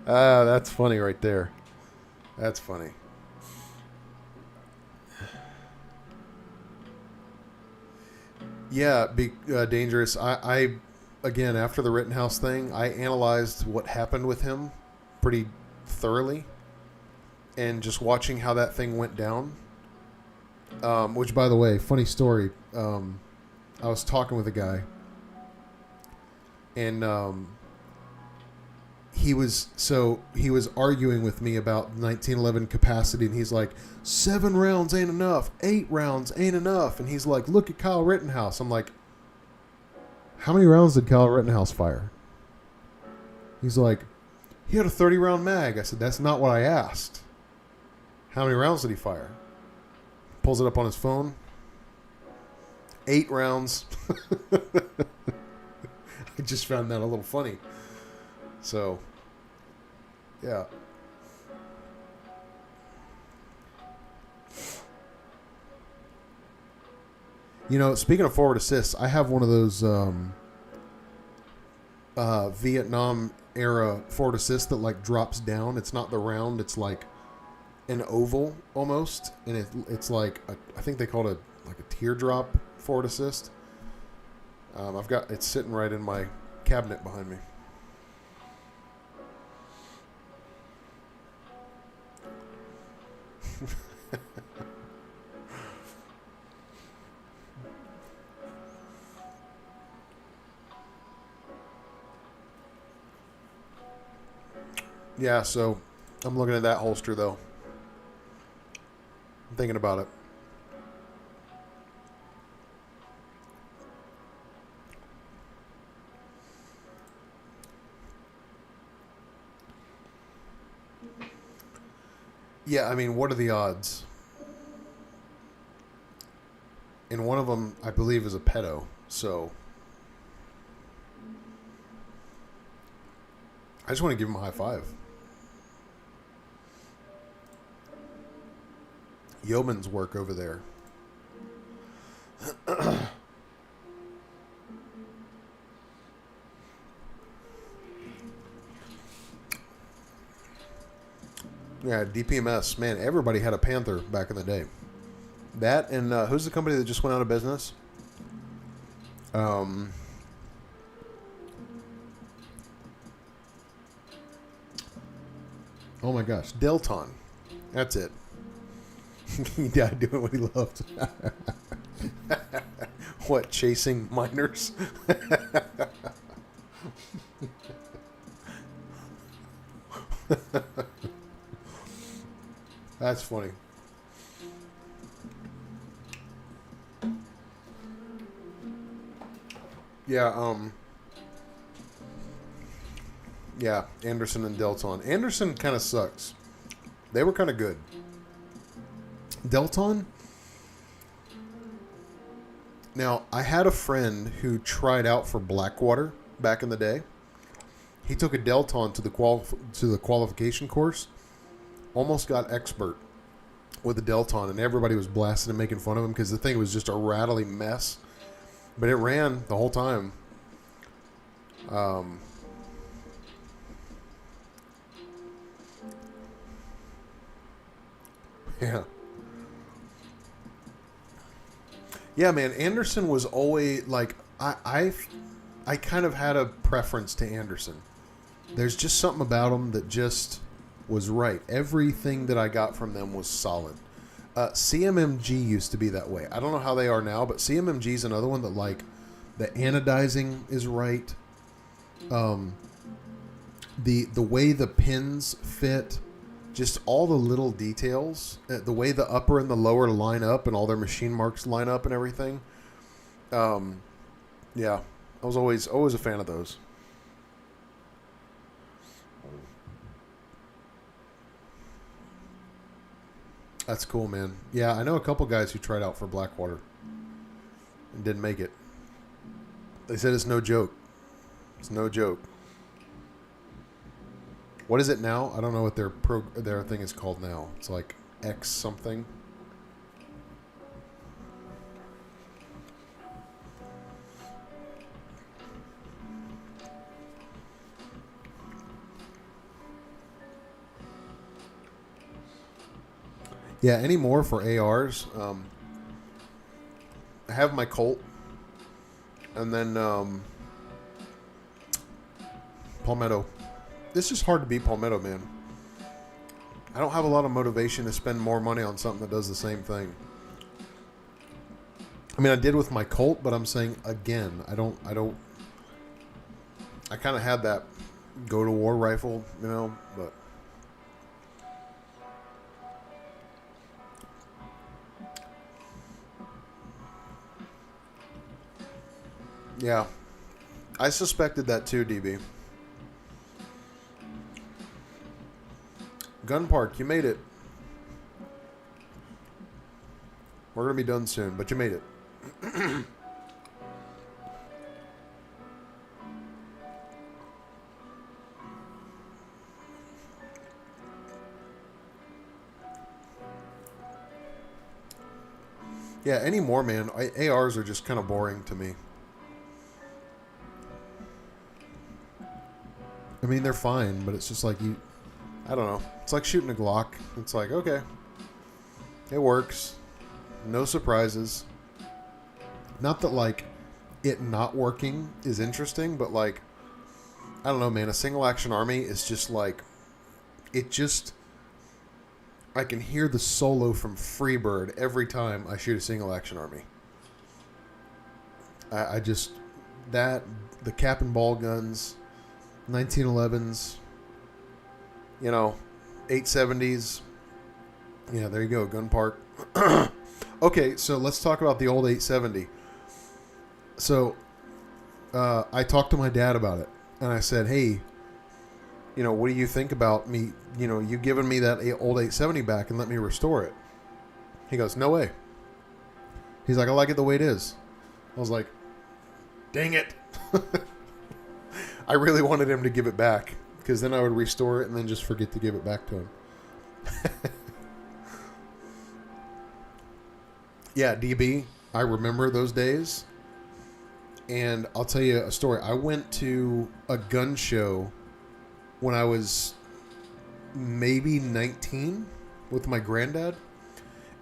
That's funny right there. That's funny. Yeah, dangerous. I again, after the Rittenhouse thing, I analyzed what happened with him pretty thoroughly, and just watching how that thing went down. Which, by the way, funny story. I was talking with a guy, and he was arguing with me about 1911 capacity, and he's like, 7 rounds ain't enough, 8 rounds ain't enough, and he's like, look at Kyle Rittenhouse. I'm like, how many rounds did Kyle Rittenhouse fire? He's like, he had a 30-round mag. I said, that's not what I asked. How many rounds did he fire? Pulls it up on his phone. 8 rounds. I just found that a little funny. So, yeah. You know, speaking of forward assists, I have one of those Vietnam era forward assists that like drops down. It's not the round; it's like an oval almost, and it's like I think they call it a teardrop forward assist. It's sitting right in my cabinet behind me. Yeah, so I'm looking at that holster though. I'm thinking about it. Yeah, I mean, what are the odds? And one of them, I believe, is a pedo. So I just want to give him a high five. Yeoman's work over there. Yeah, DPMS. Man, everybody had a Panther back in the day. That and who's the company that just went out of business? Oh my gosh, Delton. That's it. He died doing what he loved. What, chasing minors? That's funny. Yeah, Anderson and Delton. Anderson kind of sucks. They were kind of good. Delton? Now, I had a friend who tried out for Blackwater back in the day. He took a Delton to the qualification course. Almost got expert with the Delton, and everybody was blasting and making fun of him because the thing was just a rattling mess. But it ran the whole time. Yeah. Yeah, man. Anderson was always like I kind of had a preference to Anderson. There's just something about him that just was right. Everything that I got from them was solid. CMMG used to be that way. I don't know how they are now, but CMMG is another one that like the anodizing is right. The way the pins fit, just all the little details, the way the upper and the lower line up and all their machine marks line up and everything. Yeah, I was always a fan of those. That's cool, man. Yeah, I know a couple guys who tried out for Blackwater and didn't make it. They said it's no joke. It's no joke. What is it now? I don't know what their thing is called now. It's like X something. Yeah, any more for ARs? I have my Colt, and then Palmetto. It's just hard to beat Palmetto, man. I don't have a lot of motivation to spend more money on something that does the same thing. I mean, I did with my Colt, but I'm saying again, I kind of had that go-to-war rifle, you know, but yeah, I suspected that too, DB. Gun Park, you made it. We're going to be done soon, but you made it. Yeah, anymore, man. ARs are just kind of boring to me. I mean, they're fine, but it's just like I don't know. It's like shooting a Glock. It's like, okay, it works. No surprises. Not that, like, it not working is interesting, but, like, I don't know, man. A single action army is just like, I can hear the solo from Freebird every time I shoot a single action army. The cap and ball guns, 1911s, you know, 870s. Yeah, there you go, Gun Park. Okay, so let's talk about the old 870. So, I talked to my dad about it, and I said, hey, you know, what do you think about me, you know, you giving me that old 870 back and let me restore it? He goes, no way. He's like, I like it the way it is. I was like, dang it. I really wanted him to give it back, because then I would restore it and then just forget to give it back to him. Yeah, DB, I remember those days. And I'll tell you a story. I went to a gun show when I was maybe 19 with my granddad,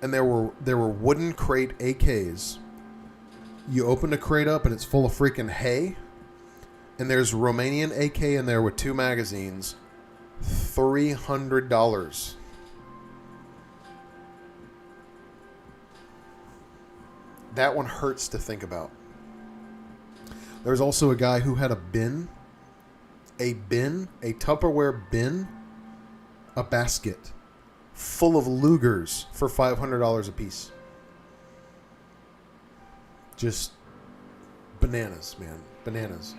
and there were wooden crate AKs. You open the crate up and it's full of freaking hay, and there's Romanian AK in there with 2 magazines. $300. That one hurts to think about. There's also a guy who had a Tupperware bin, a basket full of Lugers for $500 a piece. Just bananas, man. Bananas.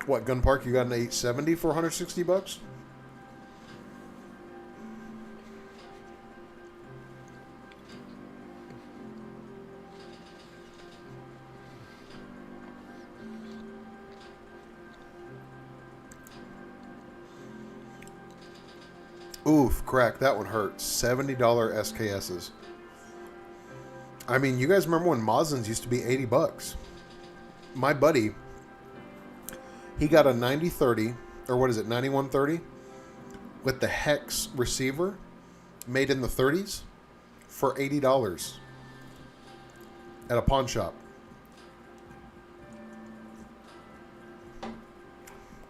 What, Gun Park, you got an 870 for $160? Oof, crack, that one hurts. $70 SKSs. I mean, you guys remember when Moslins used to be $80? My buddy, he got a 9030, or what is it, 9130, with the Hex receiver, made in the 30s, for $80 at a pawn shop.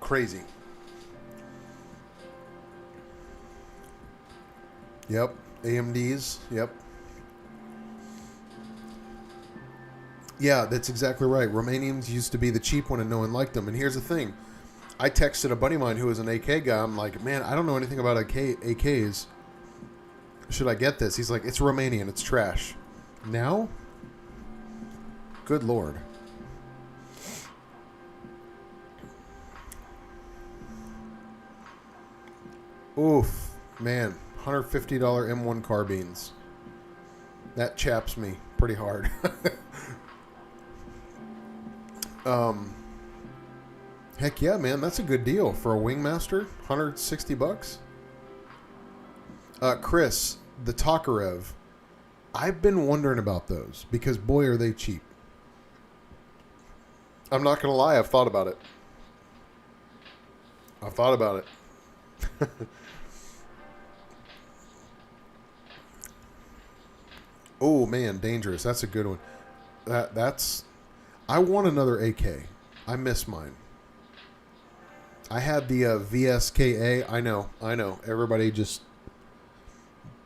Crazy. Yep, AMDs, yep. Yeah, that's exactly right. Romanians used to be the cheap one and no one liked them. And here's the thing. I texted a buddy of mine who was an AK guy. I'm like, man, I don't know anything about AKs. Should I get this? He's like, it's Romanian. It's trash. Now? Good Lord. Oof, man, $150 M1 carbines. That chaps me pretty hard. Heck yeah, man, that's a good deal for a Wingmaster. $160. Chris, the Tokarev. I've been wondering about those because boy are they cheap. I'm not gonna lie, I've thought about it. Oh man, dangerous. That's a good one. That's. I want another AK. I miss mine. I had the VSKA. I know. Everybody just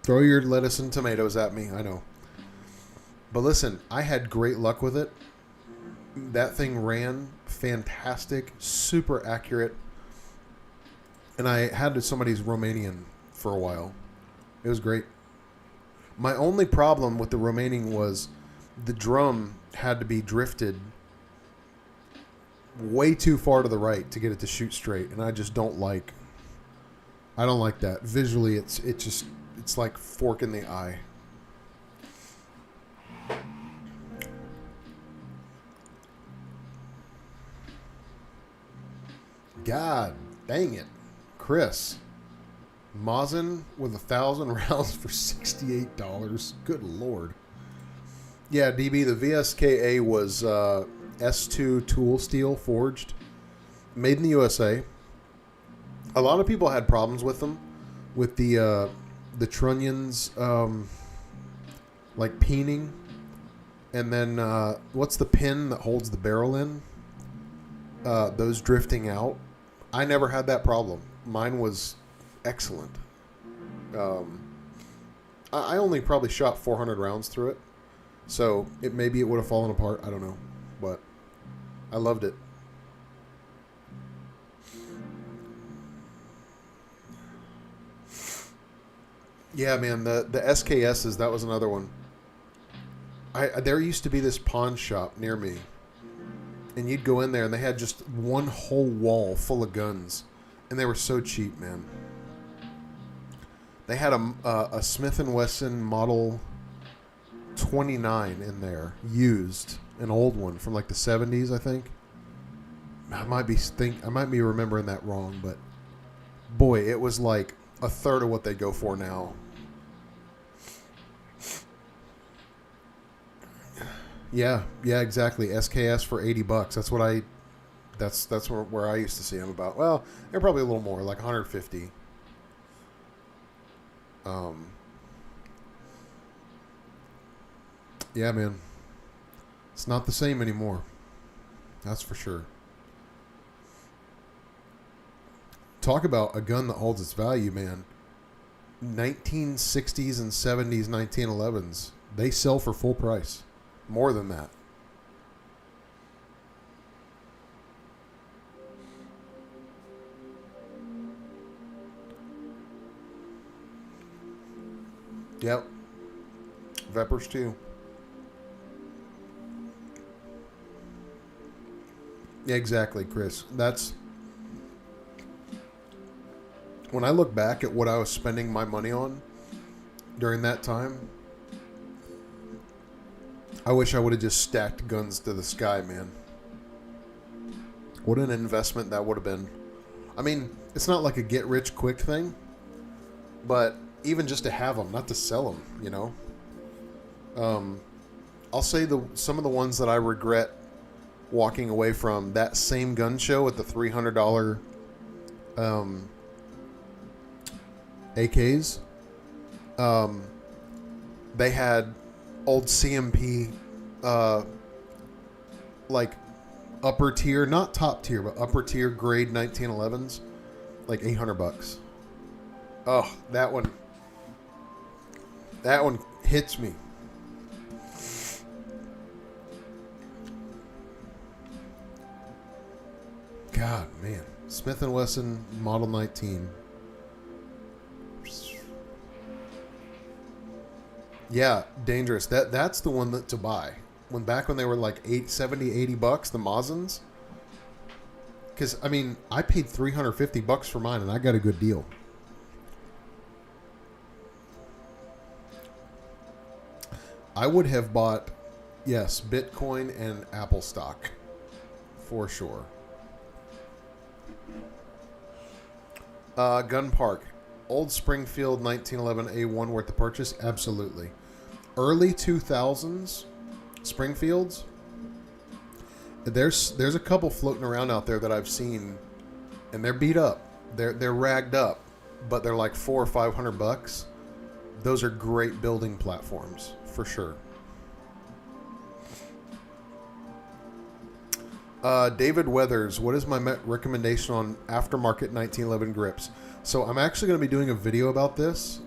throw your lettuce and tomatoes at me. I know. But listen, I had great luck with it. That thing ran fantastic, super accurate. And I had somebody's Romanian for a while. It was great. My only problem with the Romanian was the drum had to be drifted way too far to the right to get it to shoot straight, and I just don't like. I don't like that. Visually, it's like fork in the eye. God dang it, Chris. Mosin with 1,000 rounds for $68. Good Lord. Yeah, DB, the VSKA was S2 tool steel forged, made in the USA. A lot of people had problems with them, with the trunnions, like peening, and then what's the pin that holds the barrel in? Those drifting out. I never had that problem. Mine was excellent. I only probably shot 400 rounds through it, so maybe it would have fallen apart. I don't know, but I loved it. Yeah, man, the SKSs, that was another one. There used to be this pawn shop near me, and you'd go in there, and they had just one whole wall full of guns, and they were so cheap, man. They had a Smith & Wesson Model 29 in there, used, an old one from like the 70s, I think. I might be remembering that wrong, but boy, it was like a third of what they go for now. Yeah, exactly. SKS for $80. That's what that's where I used to see them about. Well, they're probably a little more, like 150. Yeah, man. It's not the same anymore. That's for sure. Talk about a gun that holds its value, man. 1960s and 70s 1911s. They sell for full price. More than that. Yep. Vepers too. Yeah, exactly, Chris. That's when I look back at what I was spending my money on during that time. I wish I would have just stacked guns to the sky, man. What an investment that would have been. I mean, it's not like a get-rich-quick thing, but even just to have them, not to sell them, you know. I'll say some of the ones that I regret walking away from, that same gun show at the $300 AKs. They had old CMP, like upper tier, not top tier, but upper tier grade 1911s, like $800. Oh, that one hits me. God, man. Smith & Wesson Model 19. Yeah, dangerous. That's the one to buy. Back when they were like $80, the Mosins. Because, I mean, I paid $350 for mine, and I got a good deal. I would have bought, yes, Bitcoin and Apple stock for sure. Gun Park, Old Springfield 1911 A1 worth the purchase? Absolutely. Early 2000s Springfields. There's a couple floating around out there that I've seen, and they're beat up. They're ragged up, but they're like $400 or $500. Those are great building platforms for sure. David Weathers, what is my recommendation on aftermarket 1911 grips? So I'm actually going to be doing a video about this,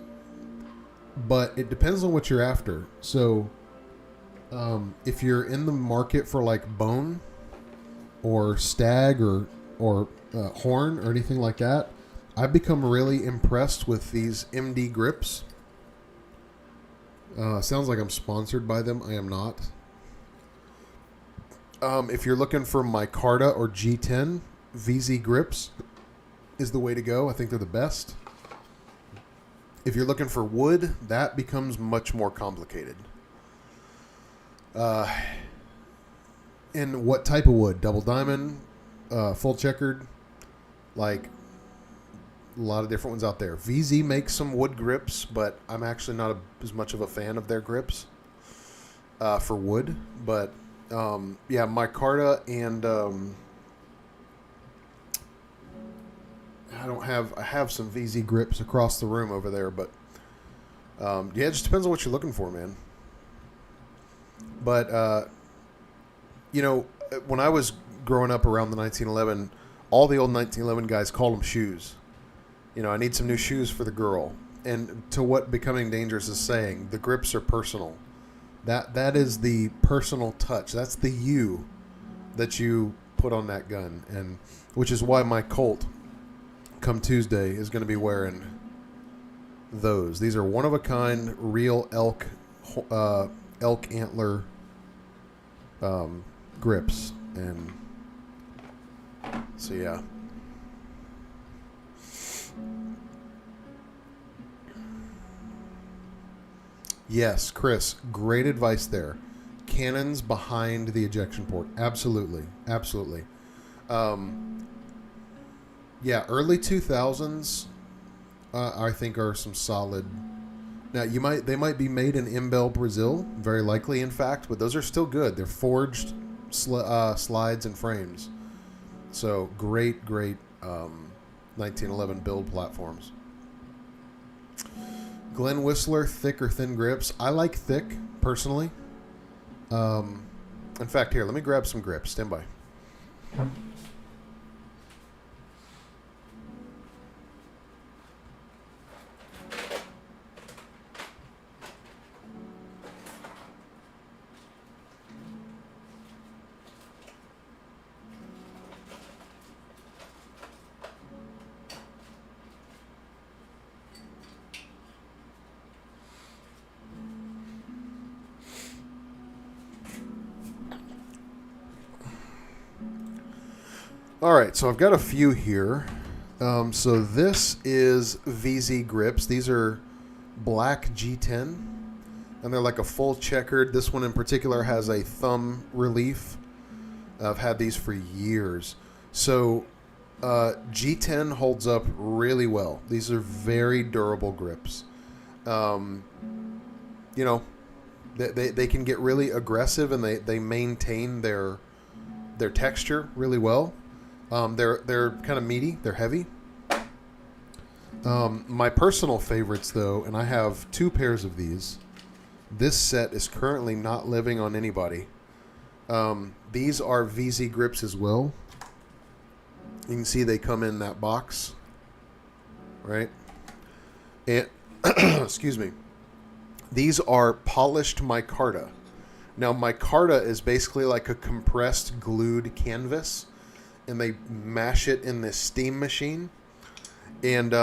but it depends on what you're after. So if you're in the market for like bone or stag or horn or anything like that, I've become really impressed with these MD grips. Sounds like I'm sponsored by them. I am not. If you're looking for micarta or G10, VZ grips is the way to go. I think they're the best. If you're looking for wood, that becomes much more complicated. And what type of wood? Double diamond, full checkered, like a lot of different ones out there. VZ makes some wood grips, but I'm actually not as much of a fan of their grips for wood. But yeah, micarta and I have some VZ grips across the room over there, but yeah, it just depends on what you're looking for, man. But you know, when I was growing up around the 1911, all the old 1911 guys called them shoes. You know, I need some new shoes for the girl. And to what Becoming Dangerous is saying, the grips are personal. That is the personal touch. That's the you that you put on that gun, and which is why my Colt, come Tuesday, is going to be wearing those. These are one of a kind, real elk antler grips, and so yeah. Yes, Chris, great advice there. Cannons behind the ejection port. Absolutely. Absolutely. Yeah, early 2000s, I think are some solid. Now, they might be made in Imbel, Brazil, very likely, in fact, but those are still good. They're forged slides and frames. So, great 1911 build platforms. Glenn Whistler, thick or thin grips? I like thick, personally. In fact, here, let me grab some grips. Stand by. All right, so I've got a few here. So this is VZ grips. These are black G10, and they're like a full checkered. This one in particular has a thumb relief. I've had these for years. So G10 holds up really well. These are very durable grips. You know, they can get really aggressive, and they maintain their texture really well. They're kind of meaty. They're heavy. My personal favorites, though, and I have 2 pairs of these. This set is currently not living on anybody. These are VZ grips as well. You can see they come in that box, right? And excuse me. These are polished micarta. Now, micarta is basically like a compressed glued canvas, and they mash it in this steam machine, and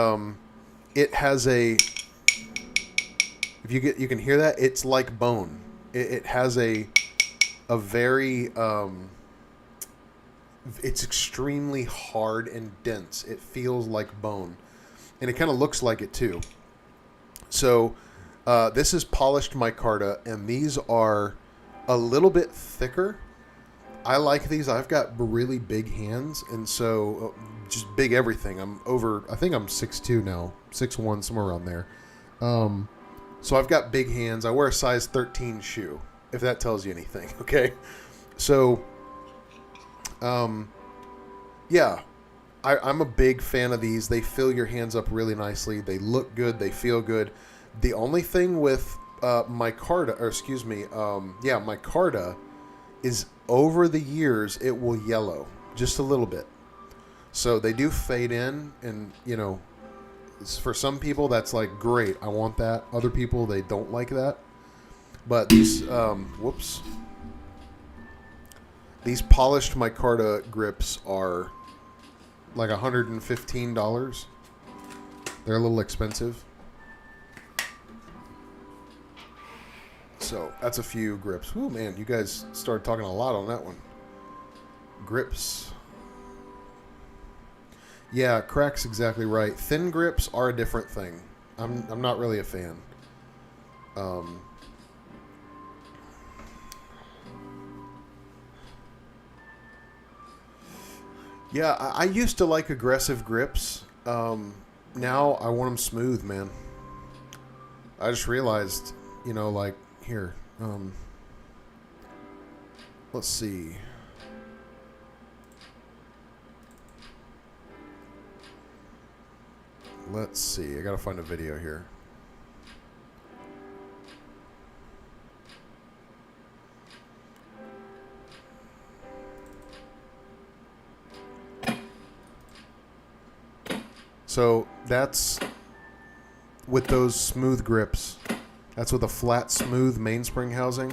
it has a. If you can hear that, it's like bone. It has a very. It's extremely hard and dense. It feels like bone, and it kind of looks like it too. So, This is polished micarta, and these are a little bit thicker. I like these. I've got really big hands, and so just big everything. I think I'm 6'2" now, 6'1", somewhere around there. So I've got big hands. I wear a size 13 shoe, if that tells you anything, okay? So, yeah, I'm a big fan of these. They fill your hands up really nicely. They look good. They feel good. The only thing with micarta, micarta is over the years it will yellow just a little bit. So they do fade in, and for some people that's like great. I want that. Other people, they don't like that. But these these polished micarta grips are like $115. They're a little expensive. So that's a few grips. Ooh, man, you guys started talking a lot on that one. Grips. Yeah, Crack's exactly right. Thin grips are a different thing. I'm not really a fan. Yeah, I used to like aggressive grips. Now I want them smooth, man. I just realized, like here. Let's see. Let's see. I gotta find a video here. So that's with those smooth grips. That's with a flat, smooth mainspring housing.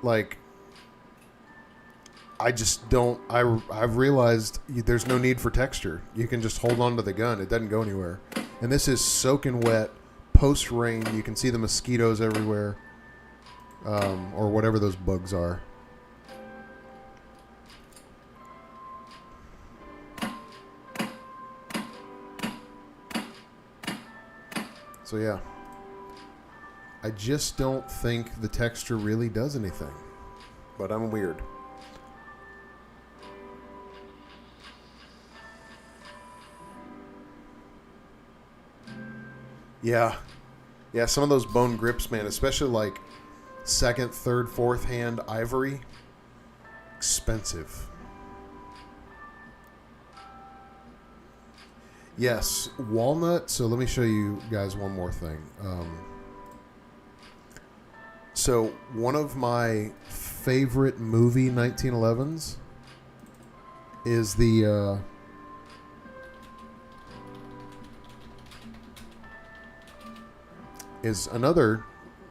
Like, I just don't. I've realized there's no need for texture. You can just hold on to the gun. It doesn't go anywhere. And this is soaking wet, post rain. You can see the mosquitoes everywhere, or whatever those bugs are. So yeah, I just don't think the texture really does anything. But I'm weird. Yeah. Yeah, some of those bone grips, man, especially like second, third, fourth hand ivory, expensive. Yes, walnut. So let me show you guys one more thing. So one of my favorite movie 1911s is is another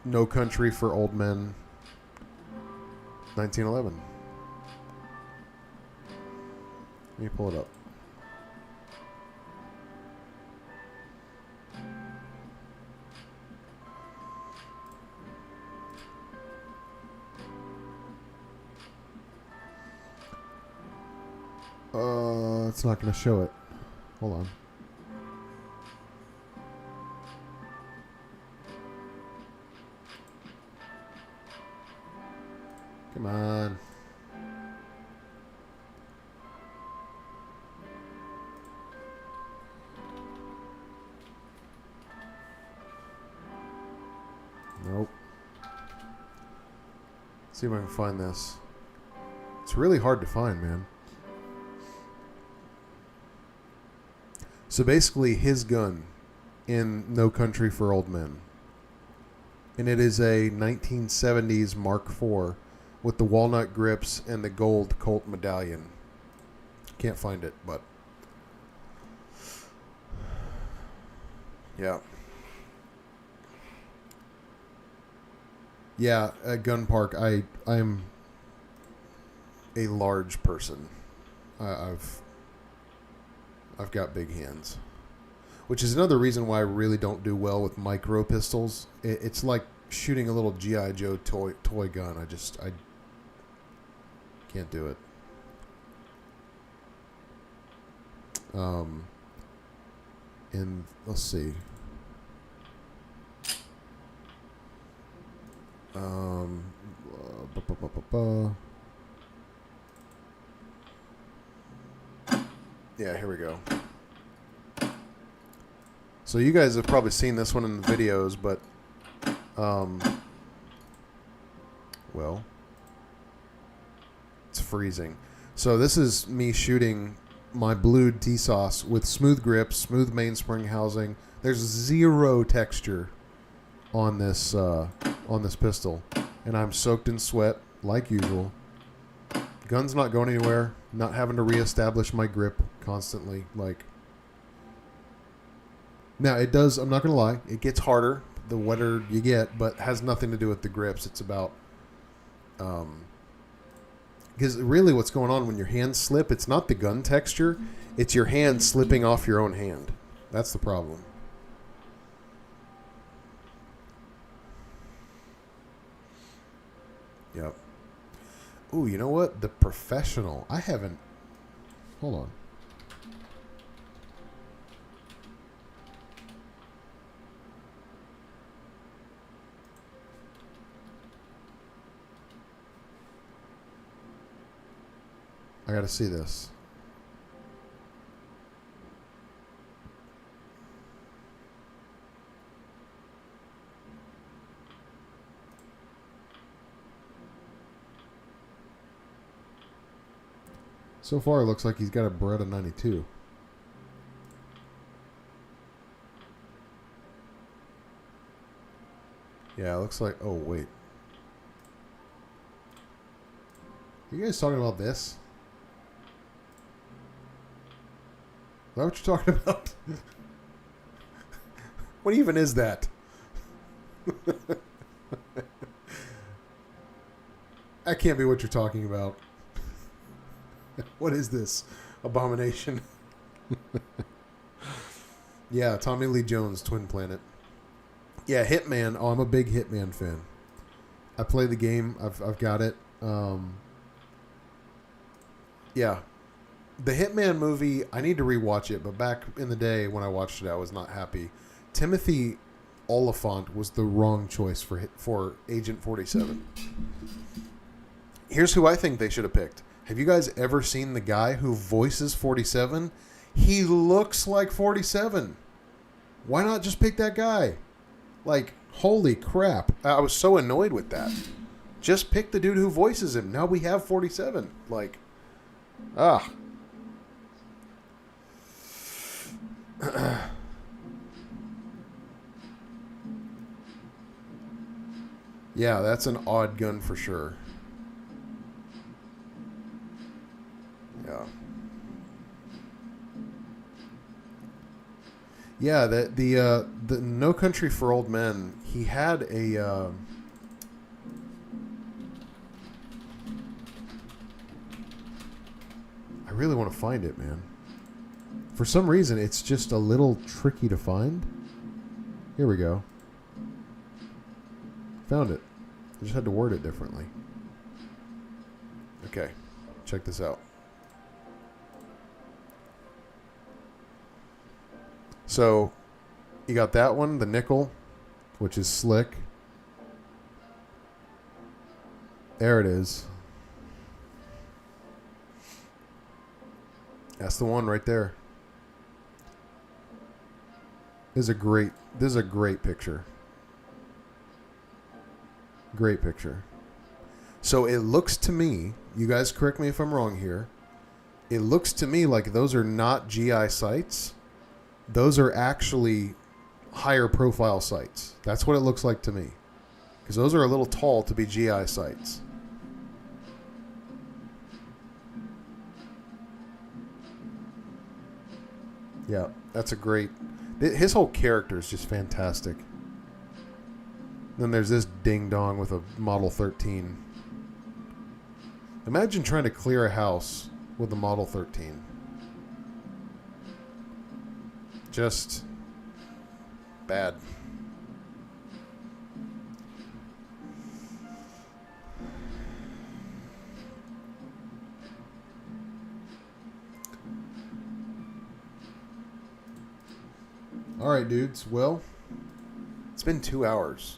No Country for Old Men 1911. Let me pull it up. It's not going to show it. Hold on. Come on. Nope. Let's see if I can find this. It's really hard to find, man. So basically, his gun in No Country for Old Men. And it is a 1970s Mark IV with the walnut grips and the gold Colt medallion. Can't find it, but yeah. Yeah, at Gun Park, I'm a large person. I've got big hands, which is another reason why I really don't do well with micro pistols. It's like shooting a little G.I. Joe toy gun. I can't do it. And let's see. Um, bu- bu- bu- bu- bu. Yeah, here we go. So you guys have probably seen this one in the videos, but well, it's freezing. So this is me shooting my blued T-Sauce with smooth grip, smooth mainspring housing. There's zero texture on this pistol, and I'm soaked in sweat like usual. Gun's not going anywhere. Not having to reestablish my grip constantly. Like, now it does. I'm not gonna lie. It gets harder the wetter you get, but has nothing to do with the grips. It's about because really what's going on when your hands slip, it's not the gun texture, it's your hand slipping off your own hand. That's the problem. Yep. Ooh, you know what? The Professional. I haven't... Hold on. I gotta see this. So far, it looks like he's got a Beretta 92. Yeah, it looks like... Oh, wait. You guys talking about this? Is that what you're talking about? What even is that? That can't be what you're talking about. What is this abomination? Yeah, Tommy Lee Jones, Twin Planet. Yeah, Hitman. Oh, I'm a big Hitman fan. I play the game. I've got it. Yeah. The Hitman movie, I need to rewatch it, but back in the day when I watched it, I was not happy. Timothy Oliphant was the wrong choice for Agent 47. Here's who I think they should have picked. Have you guys ever seen the guy who voices 47? He looks like 47. Why not just pick that guy? Like, holy crap. I was so annoyed with that. Just pick the dude who voices him. Now we have 47. Like, ah. Yeah, that's an odd gun for sure. Yeah. Yeah, the No Country for Old Men, he had a I really want to find it, man. For some reason, it's just a little tricky to find. Here we go. Found it. I just had to word it differently. Okay, check this out. So, you got that one, the nickel, which is slick. There it is. That's the one right there. This is a great picture. Great picture. So it looks to me, you guys correct me if I'm wrong here, it looks to me like those are not GI sights. Those are actually higher profile sights. That's what it looks like to me. Because those are a little tall to be GI sights. Yeah, that's a great... His whole character is just fantastic. Then there's this ding-dong with a Model 13. Imagine trying to clear a house with a Model 13. Just bad. All right, dudes. Well, it's been 2 hours.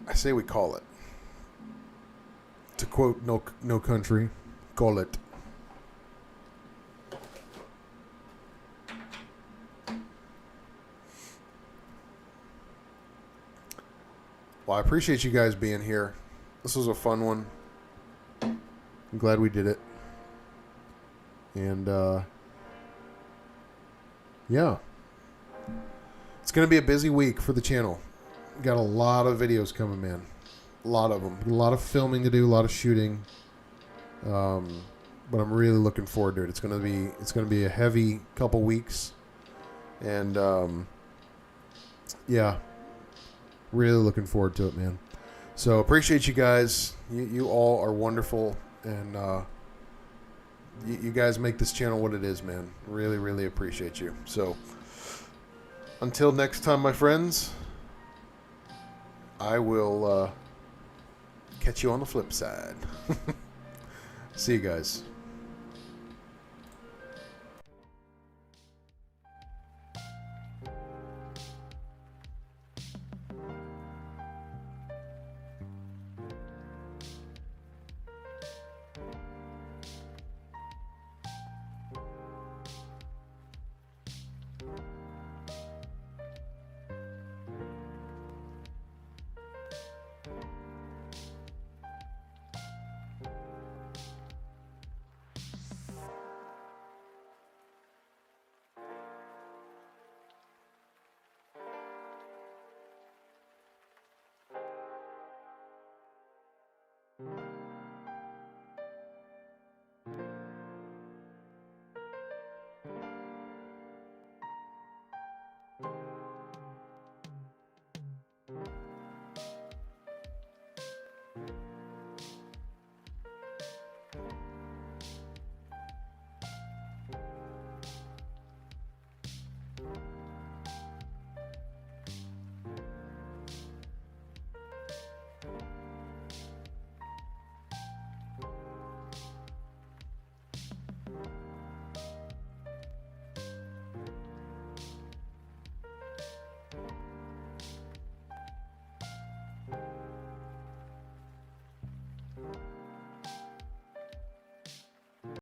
I say we call it. To quote No Country, call it. Well, I appreciate you guys being here. This was a fun one. I'm glad we did it. And, yeah. It's going to be a busy week for the channel. Got a lot of videos coming, man. A lot of them. A lot of filming to do, a lot of shooting. But I'm really looking forward to it. It's going to be a heavy couple weeks. And, yeah. Really looking forward to it, man. So appreciate you guys. You all are wonderful, and you guys make this channel what it is, man. Really, really appreciate you. So until next time, my friends, I will catch you on the flip side. See you guys.